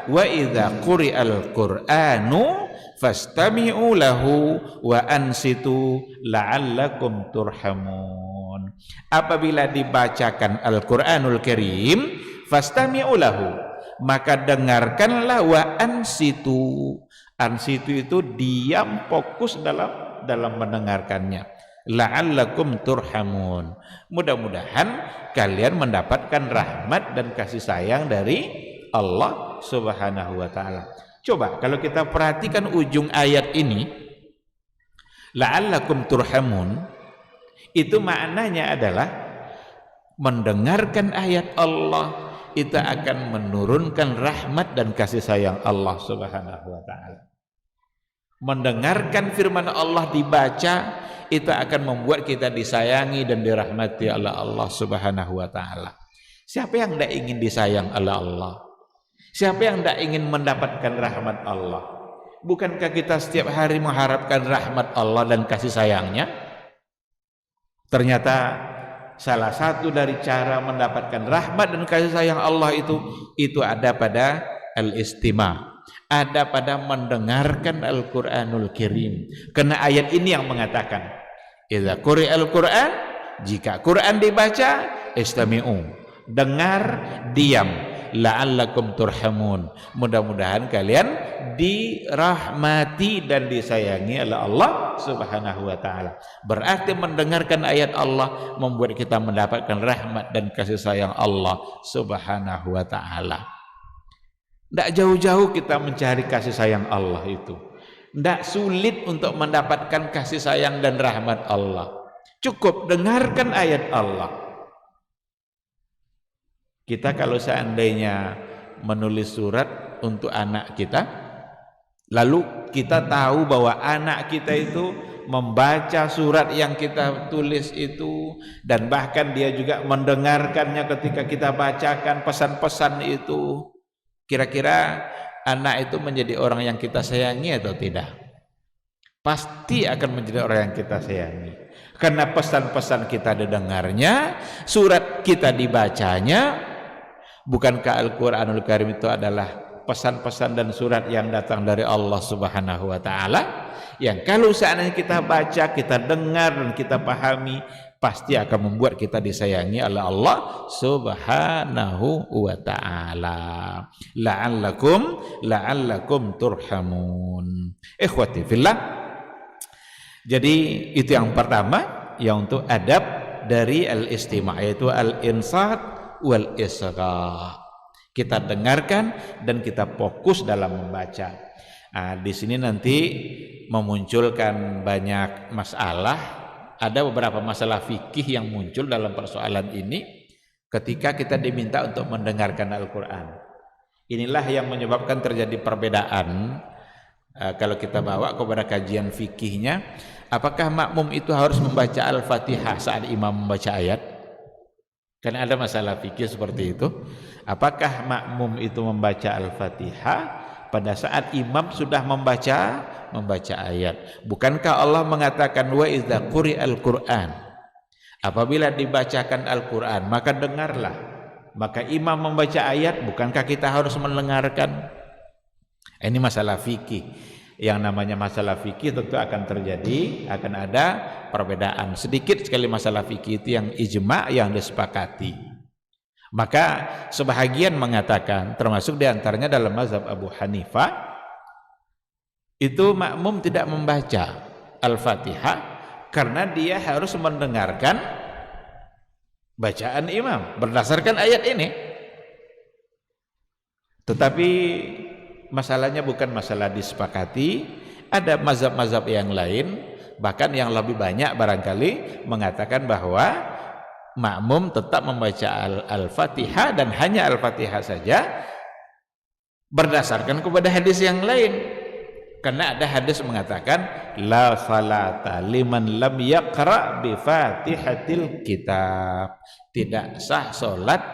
wa idza quri'al Qur'anu fastami'u lahu wa ansitu la'allakum turhamun. Apabila dibacakan Al-Qur'anul Karim, fastami'u lahu, maka dengarkanlah, wa ansitu. Ansitu itu diam, fokus dalam mendengarkannya. La'allakum turhamun. Mudah-mudahan kalian mendapatkan rahmat dan kasih sayang dari Allah Subhanahu wa taala. Coba kalau kita perhatikan ujung ayat ini, la'allakum turhamun, itu maknanya adalah mendengarkan ayat Allah itu akan menurunkan rahmat dan kasih sayang Allah Subhanahu wa taala. Mendengarkan firman Allah dibaca itu akan membuat kita disayangi dan dirahmati oleh Allah Subhanahu wa taala. Siapa yang tidak ingin disayang oleh Allah? Siapa yang tidak ingin mendapatkan rahmat Allah? Bukankah kita setiap hari mengharapkan rahmat Allah dan kasih sayangnya? Ternyata salah satu dari cara mendapatkan rahmat dan kasih sayang Allah itu ada pada al-istima', ada pada mendengarkan Al-Qur'anul Karim. Karena ayat ini yang mengatakan, idza quri'al Qur'an, jika Quran dibaca, istami'u, dengar, diam, la'allakum turhamun, mudah-mudahan kalian dirahmati dan disayangi oleh Allah Subhanahu wa taala. Berarti mendengarkan ayat Allah membuat kita mendapatkan rahmat dan kasih sayang Allah Subhanahu wa taala. Tidak jauh-jauh kita mencari kasih sayang Allah itu. Tidak sulit untuk mendapatkan kasih sayang dan rahmat Allah. Cukup dengarkan ayat Allah. Kita kalau seandainya menulis surat untuk anak kita, lalu kita tahu bahwa anak kita itu membaca surat yang kita tulis itu, dan bahkan dia juga mendengarkannya ketika kita bacakan pesan-pesan itu, kira-kira anak itu menjadi orang yang kita sayangi atau tidak? Pasti akan menjadi orang yang kita sayangi, karena pesan-pesan kita didengarnya, surat kita dibacanya. Bukankah Al-Qur'anul Karim itu adalah pesan-pesan dan surat yang datang dari Allah Subhanahu wa taala, yang kalau seandainya kita baca, kita dengar dan kita pahami, pasti akan membuat kita disayangi oleh Allah Subhanahu wa taala. La'allakum turhamun. Ikhwati fillah. Jadi itu yang pertama, yang untuk adab dari al-istima', yaitu al-insat wal isra'. Kita dengarkan dan kita fokus dalam membaca. Nah, di sini nanti memunculkan banyak masalah. Ada beberapa masalah fikih yang muncul dalam persoalan ini ketika kita diminta untuk mendengarkan Al-Qur'an. Inilah yang menyebabkan terjadi perbedaan. Kalau kita bawa kepada kajian fikihnya, apakah makmum itu harus membaca Al-Fatihah saat imam membaca ayat? Karena ada masalah fikih seperti itu. Apakah makmum itu membaca Al-Fatihah pada saat imam sudah membaca ayat? Bukankah Allah mengatakan wa idza quri'al Qur'an, apabila dibacakan Al-Qur'an maka dengarlah. Maka imam membaca ayat, bukankah kita harus mendengarkan? Ini masalah fikih. Yang namanya masalah fikih tentu akan terjadi, akan ada perbedaan. Sedikit sekali masalah fikih itu yang ijma', yang disepakati. Maka sebahagian mengatakan, termasuk diantaranya dalam mazhab Abu Hanifah, itu makmum tidak membaca Al-Fatihah karena dia harus mendengarkan bacaan imam berdasarkan ayat ini. Tetapi masalahnya bukan masalah disepakati. Ada mazhab-mazhab yang lain, bahkan yang lebih banyak barangkali, mengatakan bahwa makmum tetap membaca Al-Fatihah dan hanya Al-Fatihah saja berdasarkan kepada hadis yang lain. Karena ada hadis mengatakan la salata liman lam yaqra bi Fatihatil kitab. Tidak sah salat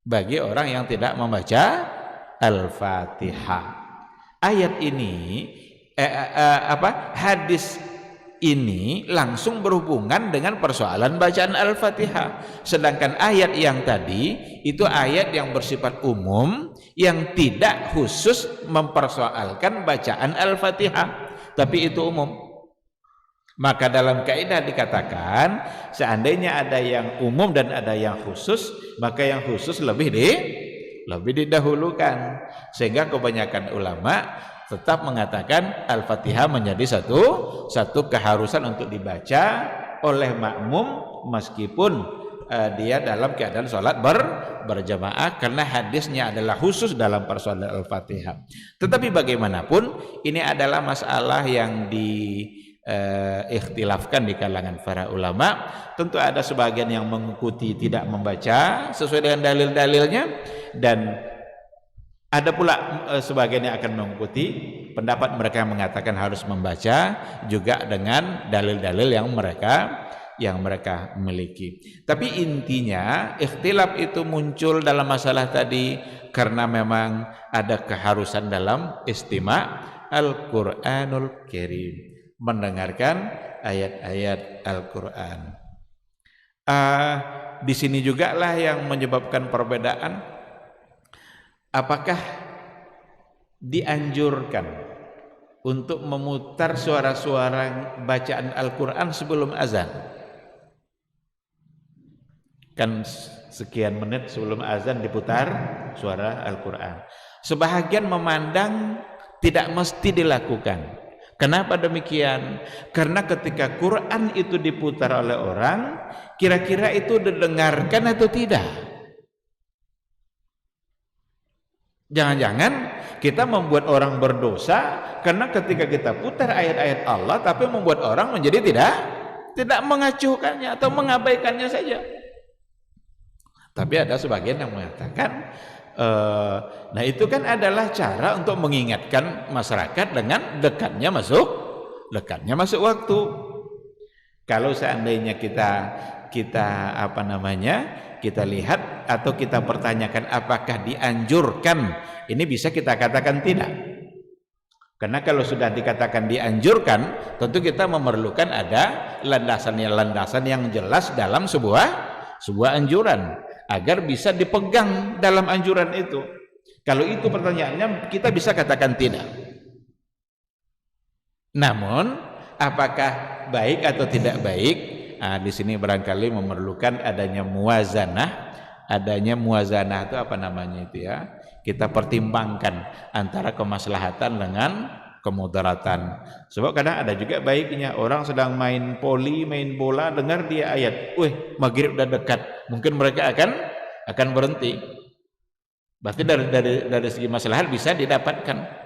bagi orang yang tidak membaca Al-Fatihah. Ayat ini hadis ini langsung berhubungan dengan persoalan bacaan Al-Fatihah. Sedangkan ayat yang tadi itu ayat yang bersifat umum yang tidak khusus mempersoalkan bacaan Al-Fatihah, tapi itu umum. Maka dalam kaidah dikatakan seandainya ada yang umum dan ada yang khusus, maka yang khusus lebih didahulukan. Sehingga kebanyakan ulama tetap mengatakan Al-Fatihah menjadi satu keharusan untuk dibaca oleh makmum meskipun dia dalam keadaan sholat berjamaah, karena hadisnya adalah khusus dalam persoalan Al-Fatihah. Tetapi bagaimanapun ini adalah masalah yang ikhtilafkan di kalangan para ulama. Tentu ada sebagian yang mengikuti tidak membaca sesuai dengan dalil-dalilnya, dan ada pula sebagian yang akan mengikuti pendapat mereka yang mengatakan harus membaca juga dengan dalil-dalil yang mereka miliki. Tapi intinya ikhtilaf itu muncul dalam masalah tadi karena memang ada keharusan dalam istima' Al-Qur'anul Karim, mendengarkan ayat-ayat Al-Quran. Di sini juga lah yang menyebabkan perbedaan. Apakah dianjurkan untuk memutar suara-suara bacaan Al-Quran sebelum azan? Kan sekian menit sebelum azan diputar suara Al-Quran. Sebahagian memandang tidak mesti dilakukan. Kenapa demikian? Karena ketika Quran itu diputar oleh orang, kira-kira itu didengarkan atau tidak? Jangan-jangan kita membuat orang berdosa karena ketika kita putar ayat-ayat Allah tapi membuat orang menjadi tidak mengacuhkannya atau mengabaikannya saja. Tapi ada sebagian yang mengatakan nah itu kan adalah cara untuk mengingatkan masyarakat dengan dekatnya masuk waktu. Kalau seandainya kita lihat atau kita pertanyakan apakah dianjurkan, ini bisa kita katakan tidak. Karena kalau sudah dikatakan dianjurkan, tentu kita memerlukan ada landasan yang jelas dalam sebuah anjuran, agar bisa dipegang dalam anjuran itu. Kalau itu pertanyaannya, kita bisa katakan tidak. Namun, apakah baik atau tidak baik? Di sini barangkali memerlukan adanya muwazanah. Adanya muwazanah itu apa namanya itu ya? Kita pertimbangkan antara kemaslahatan dengan kemudaratan. Sebab kadang ada juga baiknya orang sedang main bola, dengar dia ayat, maghrib udah dekat, mungkin mereka akan berhenti. Berarti dari segi maslahat bisa didapatkan.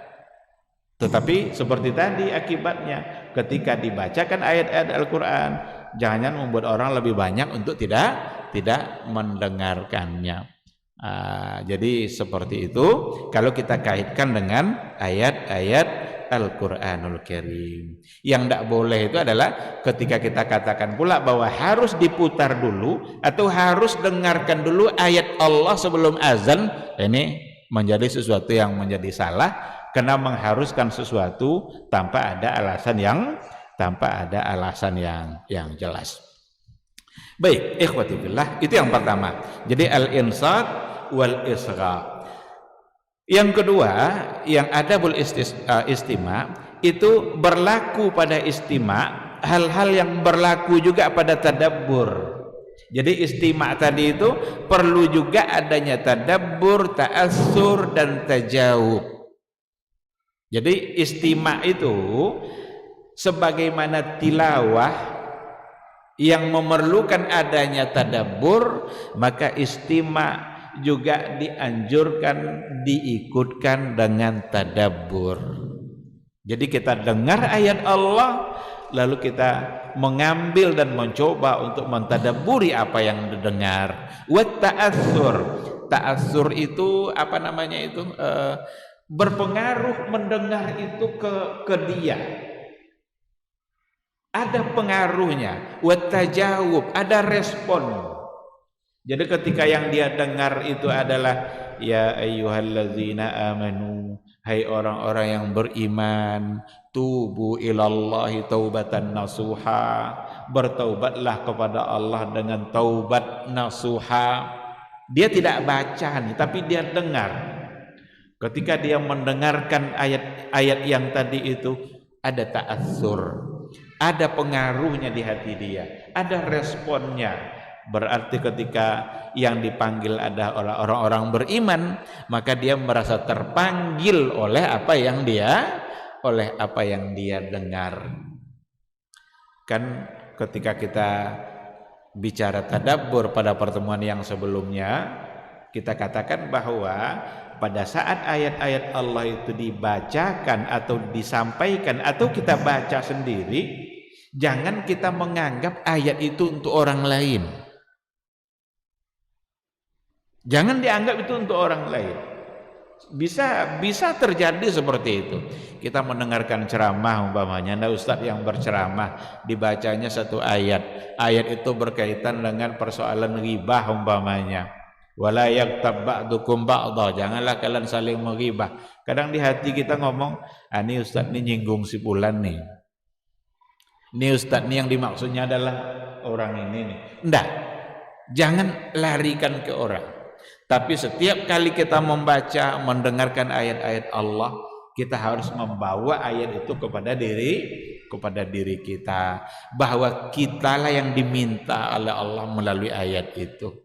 Tetapi seperti tadi akibatnya ketika dibacakan ayat-ayat Al-Quran, jangan membuat orang lebih banyak untuk tidak mendengarkannya. Jadi seperti itu kalau kita kaitkan dengan ayat-ayat Al-Quranul Karim. Yang tidak boleh itu adalah ketika kita katakan pula bahwa harus diputar dulu atau harus dengarkan dulu ayat Allah sebelum azan, ini menjadi sesuatu yang menjadi salah karena mengharuskan sesuatu tanpa ada alasan yang jelas. Baik, ikhwati fillah, itu yang pertama. Jadi al-insat wal isgha. Yang kedua, yang adabul istima' itu berlaku pada istima' hal-hal yang berlaku juga pada tadabbur. Jadi istima' tadi itu perlu juga adanya tadabbur, ta'assur dan tajawub. Jadi istima' itu sebagaimana tilawah yang memerlukan adanya tadabbur, maka istima' juga dianjurkan diikutkan dengan tadabbur. Jadi kita dengar ayat Allah, lalu kita mengambil dan mencoba untuk mentadabburi apa yang didengar. Wa ta'assur. Ta'assur itu apa namanya itu? Berpengaruh mendengar itu ke dia. Ada pengaruhnya. Wa tajawub, ada respon. Jadi ketika yang dia dengar itu adalah ya ayyuhalladzina amanu, hai orang-orang yang beriman, tubu ilallahi taubatan nasuha, bertaubatlah kepada Allah dengan taubat nasuha. Dia tidak baca nih, tapi dia dengar. Ketika dia mendengarkan ayat-ayat yang tadi itu, ada ta'assur, ada pengaruhnya di hati dia, ada responnya. Berarti ketika yang dipanggil ada orang-orang beriman, maka dia merasa terpanggil oleh apa yang dia dengar. Kan ketika kita bicara tadabbur pada pertemuan yang sebelumnya, kita katakan bahwa pada saat ayat-ayat Allah itu dibacakan atau disampaikan atau kita baca sendiri, jangan kita menganggap ayat itu untuk orang lain. Jangan dianggap itu untuk orang lain. Bisa terjadi seperti itu. Kita mendengarkan ceramah umpamanya, ada ustadz yang berceramah, dibacanya satu ayat. Ayat itu berkaitan dengan persoalan ghibah umpamanya. Wala yaktab ba'dukum ba'dha, janganlah kalian saling menghibah. Kadang di hati kita ngomong, ini ustadz ini nyinggung si fulan nih. Ini ustadz ini yang dimaksudnya adalah orang ini nih. Enggak. Jangan larikan ke orang. Tapi setiap kali kita membaca, mendengarkan ayat-ayat Allah, kita harus membawa ayat itu kepada diri kita, bahwa kitalah yang diminta oleh Allah melalui ayat itu.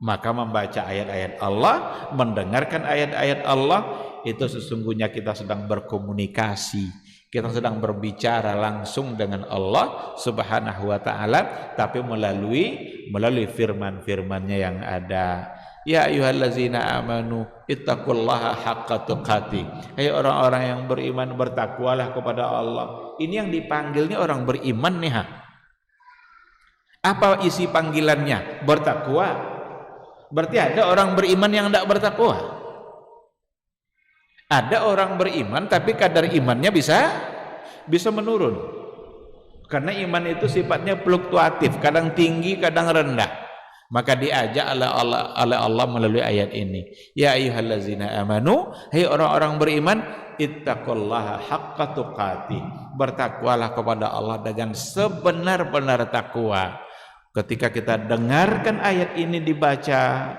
Maka membaca ayat-ayat Allah, mendengarkan ayat-ayat Allah, itu sesungguhnya kita sedang berkomunikasi, kita sedang berbicara langsung dengan Allah Subhanahu wa ta'ala, tapi melalui firman-firmannya yang ada. Ya ayyuhallazina amanu ittaqullaha haqqa tuqatih. Hai orang-orang yang beriman, bertakwalah kepada Allah. Ini yang dipanggilnya orang beriman nih. Apa isi panggilannya? Bertakwa. Berarti ada orang beriman yang tidak bertakwa. Ada orang beriman tapi kadar imannya bisa menurun. Karena iman itu sifatnya fluktuatif, kadang tinggi, kadang rendah. Maka diajak oleh Allah melalui ayat ini. Ya ayyuhallazina amanu, hai orang-orang beriman, ittaqullaha haqqa tuqatih. Bertakwalah kepada Allah dengan sebenar-benar takwa. Ketika kita dengarkan ayat ini dibaca,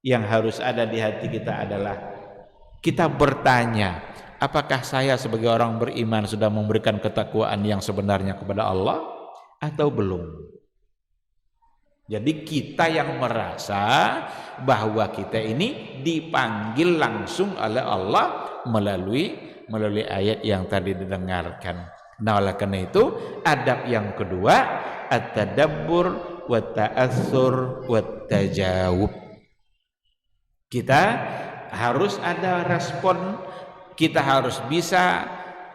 yang harus ada di hati kita adalah kita bertanya, apakah saya sebagai orang beriman sudah memberikan ketakwaan yang sebenarnya kepada Allah atau belum? Jadi kita yang merasa bahwa kita ini dipanggil langsung oleh Allah melalui ayat yang tadi didengarkan. Nah, oleh karena itu adab yang kedua, at-tadabbur wa ta'assur wa tajawub. Kita harus ada respon, kita harus bisa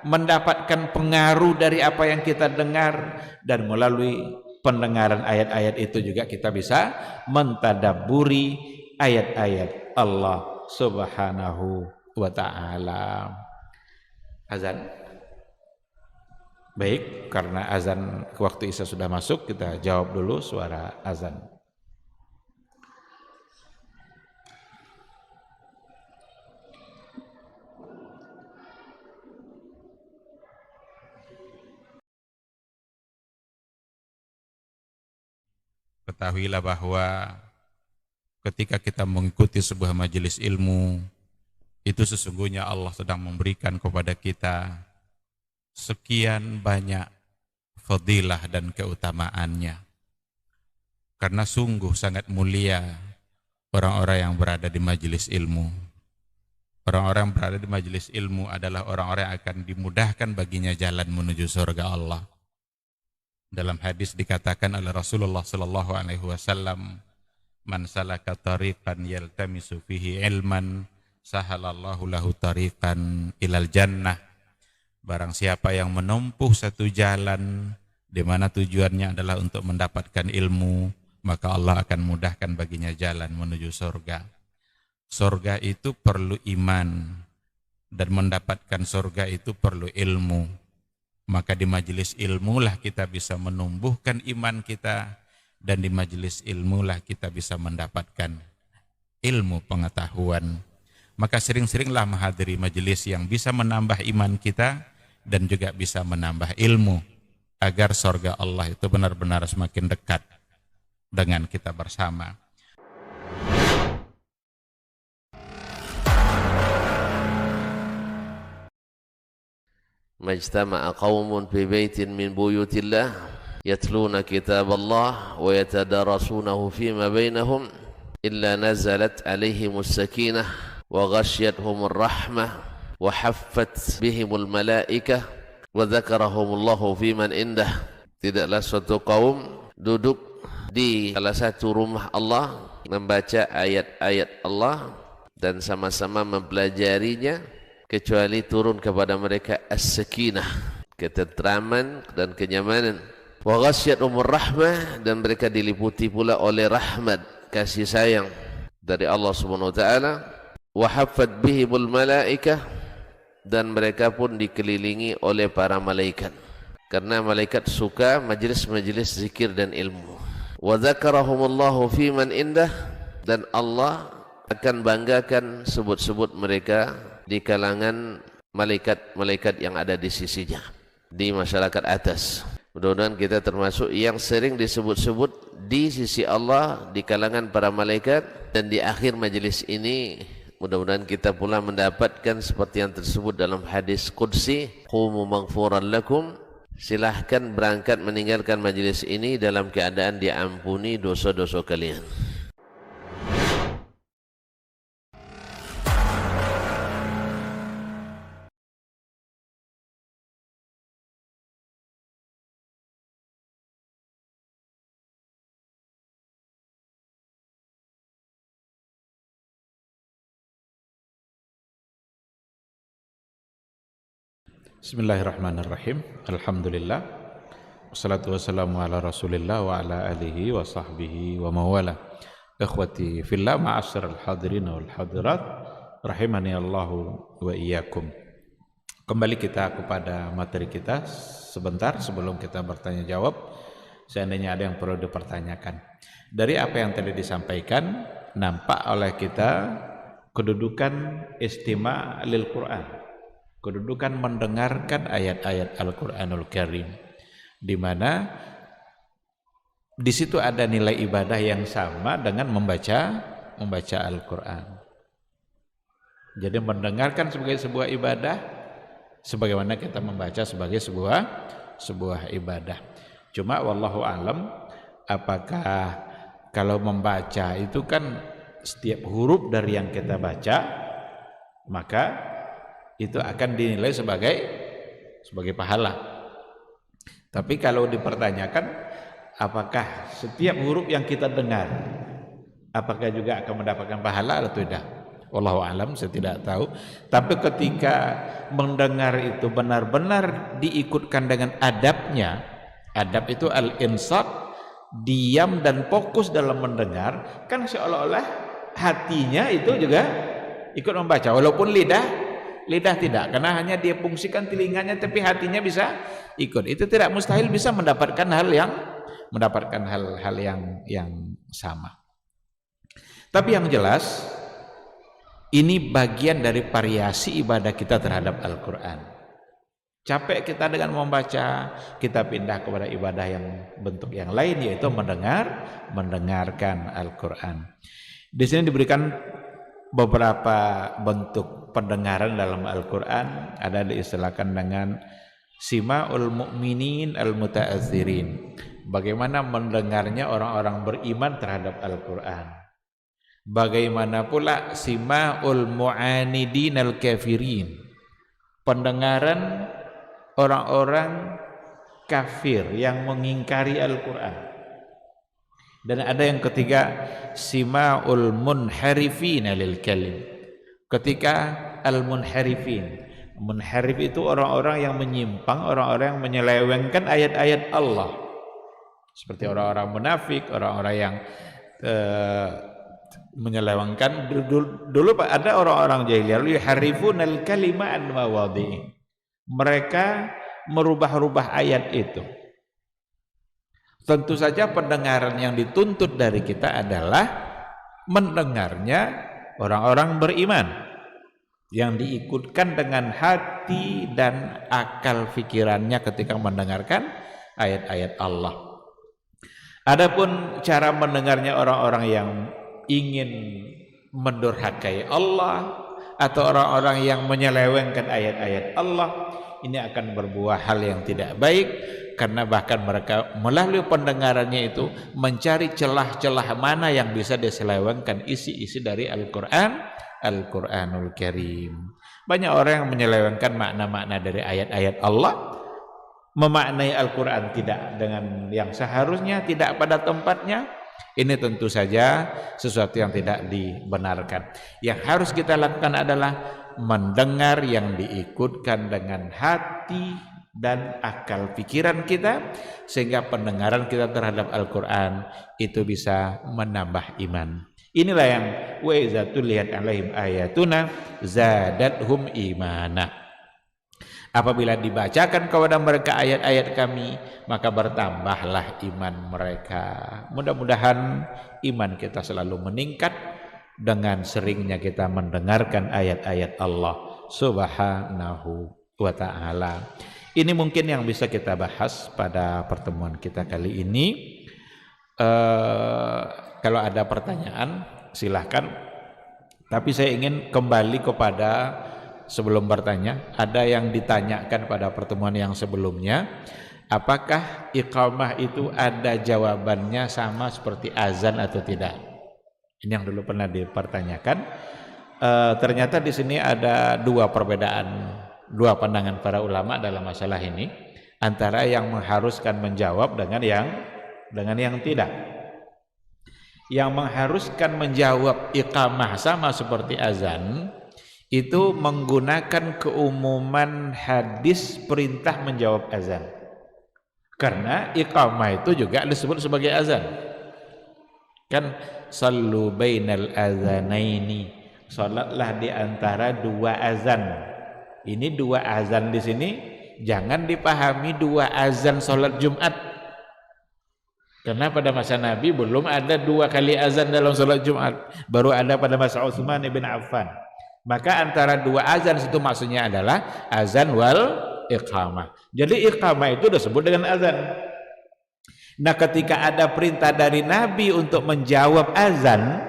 mendapatkan pengaruh dari apa yang kita dengar, dan melalui pendengaran ayat-ayat itu juga kita bisa mentadabburi ayat-ayat Allah Subhanahu wa ta'ala. Azan. Baik, karena azan waktu Isya sudah masuk, kita jawab dulu suara azan. Ketahuilah bahwa ketika kita mengikuti sebuah majelis ilmu, itu sesungguhnya Allah sedang memberikan kepada kita sekian banyak fadilah dan keutamaannya. Karena sungguh sangat mulia orang-orang yang berada di majelis ilmu. Orang-orang yang berada di majelis ilmu adalah orang-orang yang akan dimudahkan baginya jalan menuju surga Allah. Dalam hadis dikatakan oleh Rasulullah sallallahu alaihi wasallam, "Man salaka tariqan yaltamisu fihi ilman, sahalallahu lahu tariqan ilal jannah." Barang siapa yang menempuh satu jalan di mana tujuannya adalah untuk mendapatkan ilmu, maka Allah akan mudahkan baginya jalan menuju surga. Surga itu perlu iman, dan mendapatkan surga itu perlu ilmu. Maka di majelis ilmulah kita bisa menumbuhkan iman kita, dan di majelis ilmulah kita bisa mendapatkan ilmu pengetahuan. Maka sering-seringlah menghadiri majelis yang bisa menambah iman kita dan juga bisa menambah ilmu, agar surga Allah itu benar-benar semakin dekat dengan kita bersama. Majtama'a qaumun fi baitin min buyutillah yatluna kitaballah wa yatadarasunahu fima bainahum illa nazalat alaihimus sakinah wa ghasyiyatuhumur rahmah wa haffat bihimul malaikah wa dzakarahumullahu fiman indah. Tidaklah suatu kaum duduk di salah satu rumah Allah membaca ayat-ayat Allah dan sama-sama mempelajarinya, kecuali turun kepada mereka as-sakinah, ketentraman dan kenyamanan. Wa ghasyiyatuhumur rahmah, dan mereka diliputi pula oleh rahmat, kasih sayang dari Allah Subhanahu wa taala. Wa haffat bihimul malaikah, dan mereka pun dikelilingi oleh para malaikat, karena malaikat suka majelis-majelis zikir dan ilmu. Wa dzakarahumullahu fiman indah, dan Allah akan banggakan sebut-sebut mereka di kalangan malaikat-malaikat yang ada di sisinya, di masyarakat atas. Mudah-mudahan kita termasuk yang sering disebut-sebut di sisi Allah, di kalangan para malaikat, dan di akhir majelis ini mudah-mudahan kita pula mendapatkan seperti yang tersebut dalam hadis qudsi, qumu maghfuran lakum, silahkan berangkat meninggalkan majelis ini dalam keadaan diampuni dosa-dosa kalian. Bismillahirrahmanirrahim. Alhamdulillah. Wassalatu wassalamu ala Rasulillah wa ala alihi wa sahbihi wa mawala. Ikhwati fillah, ma'asyiral hadirin wal hadirat, rahimani Allahu wa iyyakum. Kembali kita kepada materi kita sebentar sebelum kita bertanya jawab, seandainya ada yang perlu dipertanyakan. Dari apa yang tadi disampaikan, nampak oleh kita kedudukan istima' lil Quran, kedudukan mendengarkan ayat-ayat Al-Quranul Karim, di mana di situ ada nilai ibadah yang sama dengan membaca Al-Quran. Jadi mendengarkan sebagai sebuah ibadah, sebagaimana kita membaca sebagai sebuah ibadah. Cuma wallahu alam, apakah kalau membaca itu kan setiap huruf dari yang kita baca, maka itu akan dinilai sebagai pahala. Tapi kalau dipertanyakan apakah setiap huruf yang kita dengar apakah juga akan mendapatkan pahala atau tidak, wallahu alam, saya tidak tahu. Tapi ketika mendengar itu benar-benar diikutkan dengan adabnya, adab itu al-insat, diam dan fokus dalam mendengar, kan seolah-olah hatinya itu juga ikut membaca, walaupun lidah tidak, karena hanya dia fungsikan telinganya tapi hatinya bisa ikut. Itu tidak mustahil bisa mendapatkan hal yang sama. Tapi yang jelas ini bagian dari variasi ibadah kita terhadap Al-Quran. Capek kita dengan membaca, kita pindah kepada ibadah yang bentuk yang lain, yaitu mendengarkan Al-Quran. Di sini diberikan beberapa bentuk pendengaran dalam Al-Quran. Ada diistilahkan dengan sima'ul mu'minin al-muta'adzirin, bagaimana mendengarnya orang-orang beriman terhadap Al-Quran. Bagaimana pula sima'ul mu'anidin al-kafirin, pendengaran orang-orang kafir yang mengingkari Al-Quran. Dan ada yang ketiga, sima'ul munharifin lil kalim, ketika al-munharifin, munharif itu orang-orang yang menyimpang, orang-orang yang menyelewengkan ayat-ayat Allah, seperti orang-orang munafik, orang-orang yang menyelewengkan. Dulu ada orang-orang jahiliyah yuharrifun al-kalima an mawadhi'i, mereka merubah-rubah ayat itu. Tentu saja pendengaran yang dituntut dari kita adalah mendengarnya orang-orang beriman yang diikutkan dengan hati dan akal pikirannya ketika mendengarkan ayat-ayat Allah. Adapun cara mendengarnya orang-orang yang ingin mendurhakai Allah atau orang-orang yang menyelewengkan ayat-ayat Allah, ini akan berbuah hal yang tidak baik, karena bahkan mereka melalui pendengarannya itu mencari celah-celah mana yang bisa diselewengkan isi-isi dari Al-Quranul Karim. Banyak orang yang menyelewengkan makna-makna dari ayat-ayat Allah, memaknai Al-Quran tidak dengan yang seharusnya, tidak pada tempatnya. Ini tentu saja sesuatu yang tidak dibenarkan. Yang harus kita lakukan adalah mendengar yang diikutkan dengan hati dan akal pikiran kita, sehingga pendengaran kita terhadap Al-Quran itu bisa menambah iman. Inilah yang wa iza tuliyat alaihim ayatuna zadathum imana. Apabila dibacakan kepada mereka ayat-ayat kami, maka bertambahlah iman mereka. Mudah-mudahan iman kita selalu meningkat dengan seringnya kita mendengarkan ayat-ayat Allah Subhanahu wa ta'ala. Ini mungkin yang bisa kita bahas pada pertemuan kita kali ini. Kalau ada pertanyaan silahkan, tapi saya ingin kembali kepada sebelum bertanya, ada yang ditanyakan pada pertemuan yang sebelumnya, apakah iqamah itu ada jawabannya sama seperti azan atau tidak? Ini yang dulu pernah dipertanyakan. Ternyata di sini ada dua perbedaan, dua pandangan para ulama dalam masalah ini, antara yang mengharuskan menjawab dengan yang tidak. Yang mengharuskan menjawab iqamah sama seperti azan itu menggunakan keumuman hadis perintah menjawab azan, karena iqamah itu juga disebut sebagai azan. Kan sallu bainal azanaini, salatlah di antara dua azan. Ini dua azan di sini jangan dipahami dua azan salat Jumat, karena pada masa Nabi belum ada dua kali azan dalam salat Jumat, baru ada pada masa Utsman bin Affan. Maka antara dua azan itu maksudnya adalah azan wal iqamah. Jadi iqamah itu disebut dengan azan. Nah, ketika ada perintah dari Nabi untuk menjawab azan,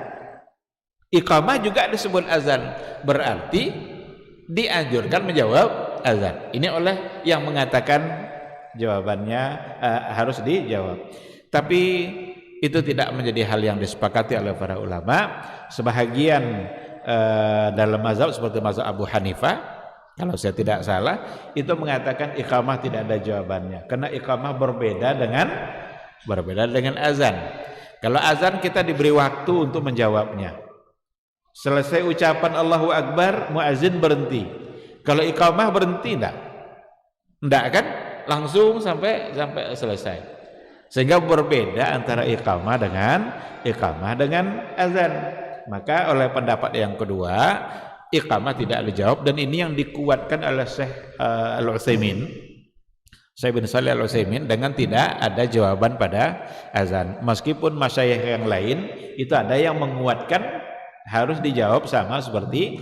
iqamah juga disebut azan. Berarti dianjurkan menjawab azan. Ini oleh yang mengatakan jawabannya harus dijawab. Tapi itu tidak menjadi hal yang disepakati oleh para ulama. Sebahagian dalam mazhab seperti mazhab Abu Hanifah, kalau saya tidak salah, itu mengatakan iqamah tidak ada jawabannya, karena iqamah berbeda dengan azan. Kalau azan kita diberi waktu untuk menjawabnya. Selesai ucapan Allahu Akbar, muazin berhenti. Kalau iqamah berhenti enggak kan? Langsung sampai selesai. Sehingga berbeda antara iqamah dengan azan. Maka oleh pendapat yang kedua, iqamah tidak dijawab, dan ini yang dikuatkan oleh Syekh Al-Utsaimin, Syekh bin Shalih Al-Utsaimin, dengan tidak ada jawaban pada azan. Meskipun masyayikh yang lain itu ada yang menguatkan harus dijawab sama seperti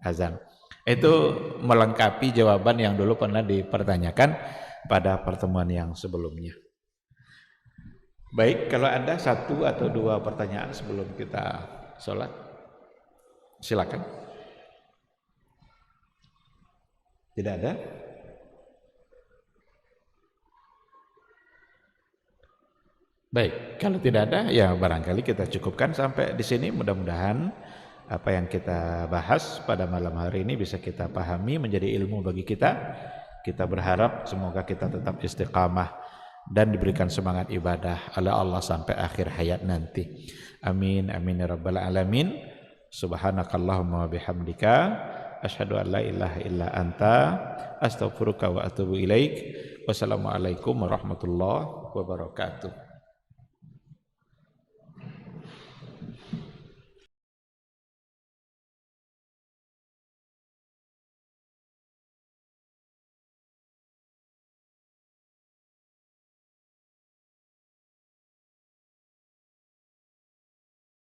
azan. Itu melengkapi jawaban yang dulu pernah dipertanyakan pada pertemuan yang sebelumnya. Baik, kalau ada satu atau dua pertanyaan sebelum kita sholat, silakan. Tidak ada? Baik, kalau tidak ada, ya barangkali kita cukupkan sampai di sini. Mudah-mudahan apa yang kita bahas pada malam hari ini bisa kita pahami, menjadi ilmu bagi kita. Kita berharap semoga kita tetap istiqamah dan diberikan semangat ibadah oleh Allah sampai akhir hayat nanti. Amin amin ya rabbal alamin. Subhanakallahumma wa bihamdika asyhadu an la ilaha illa anta astaghfiruka wa atubu ilaik. Wassalamualaikum warahmatullahi wabarakatuh.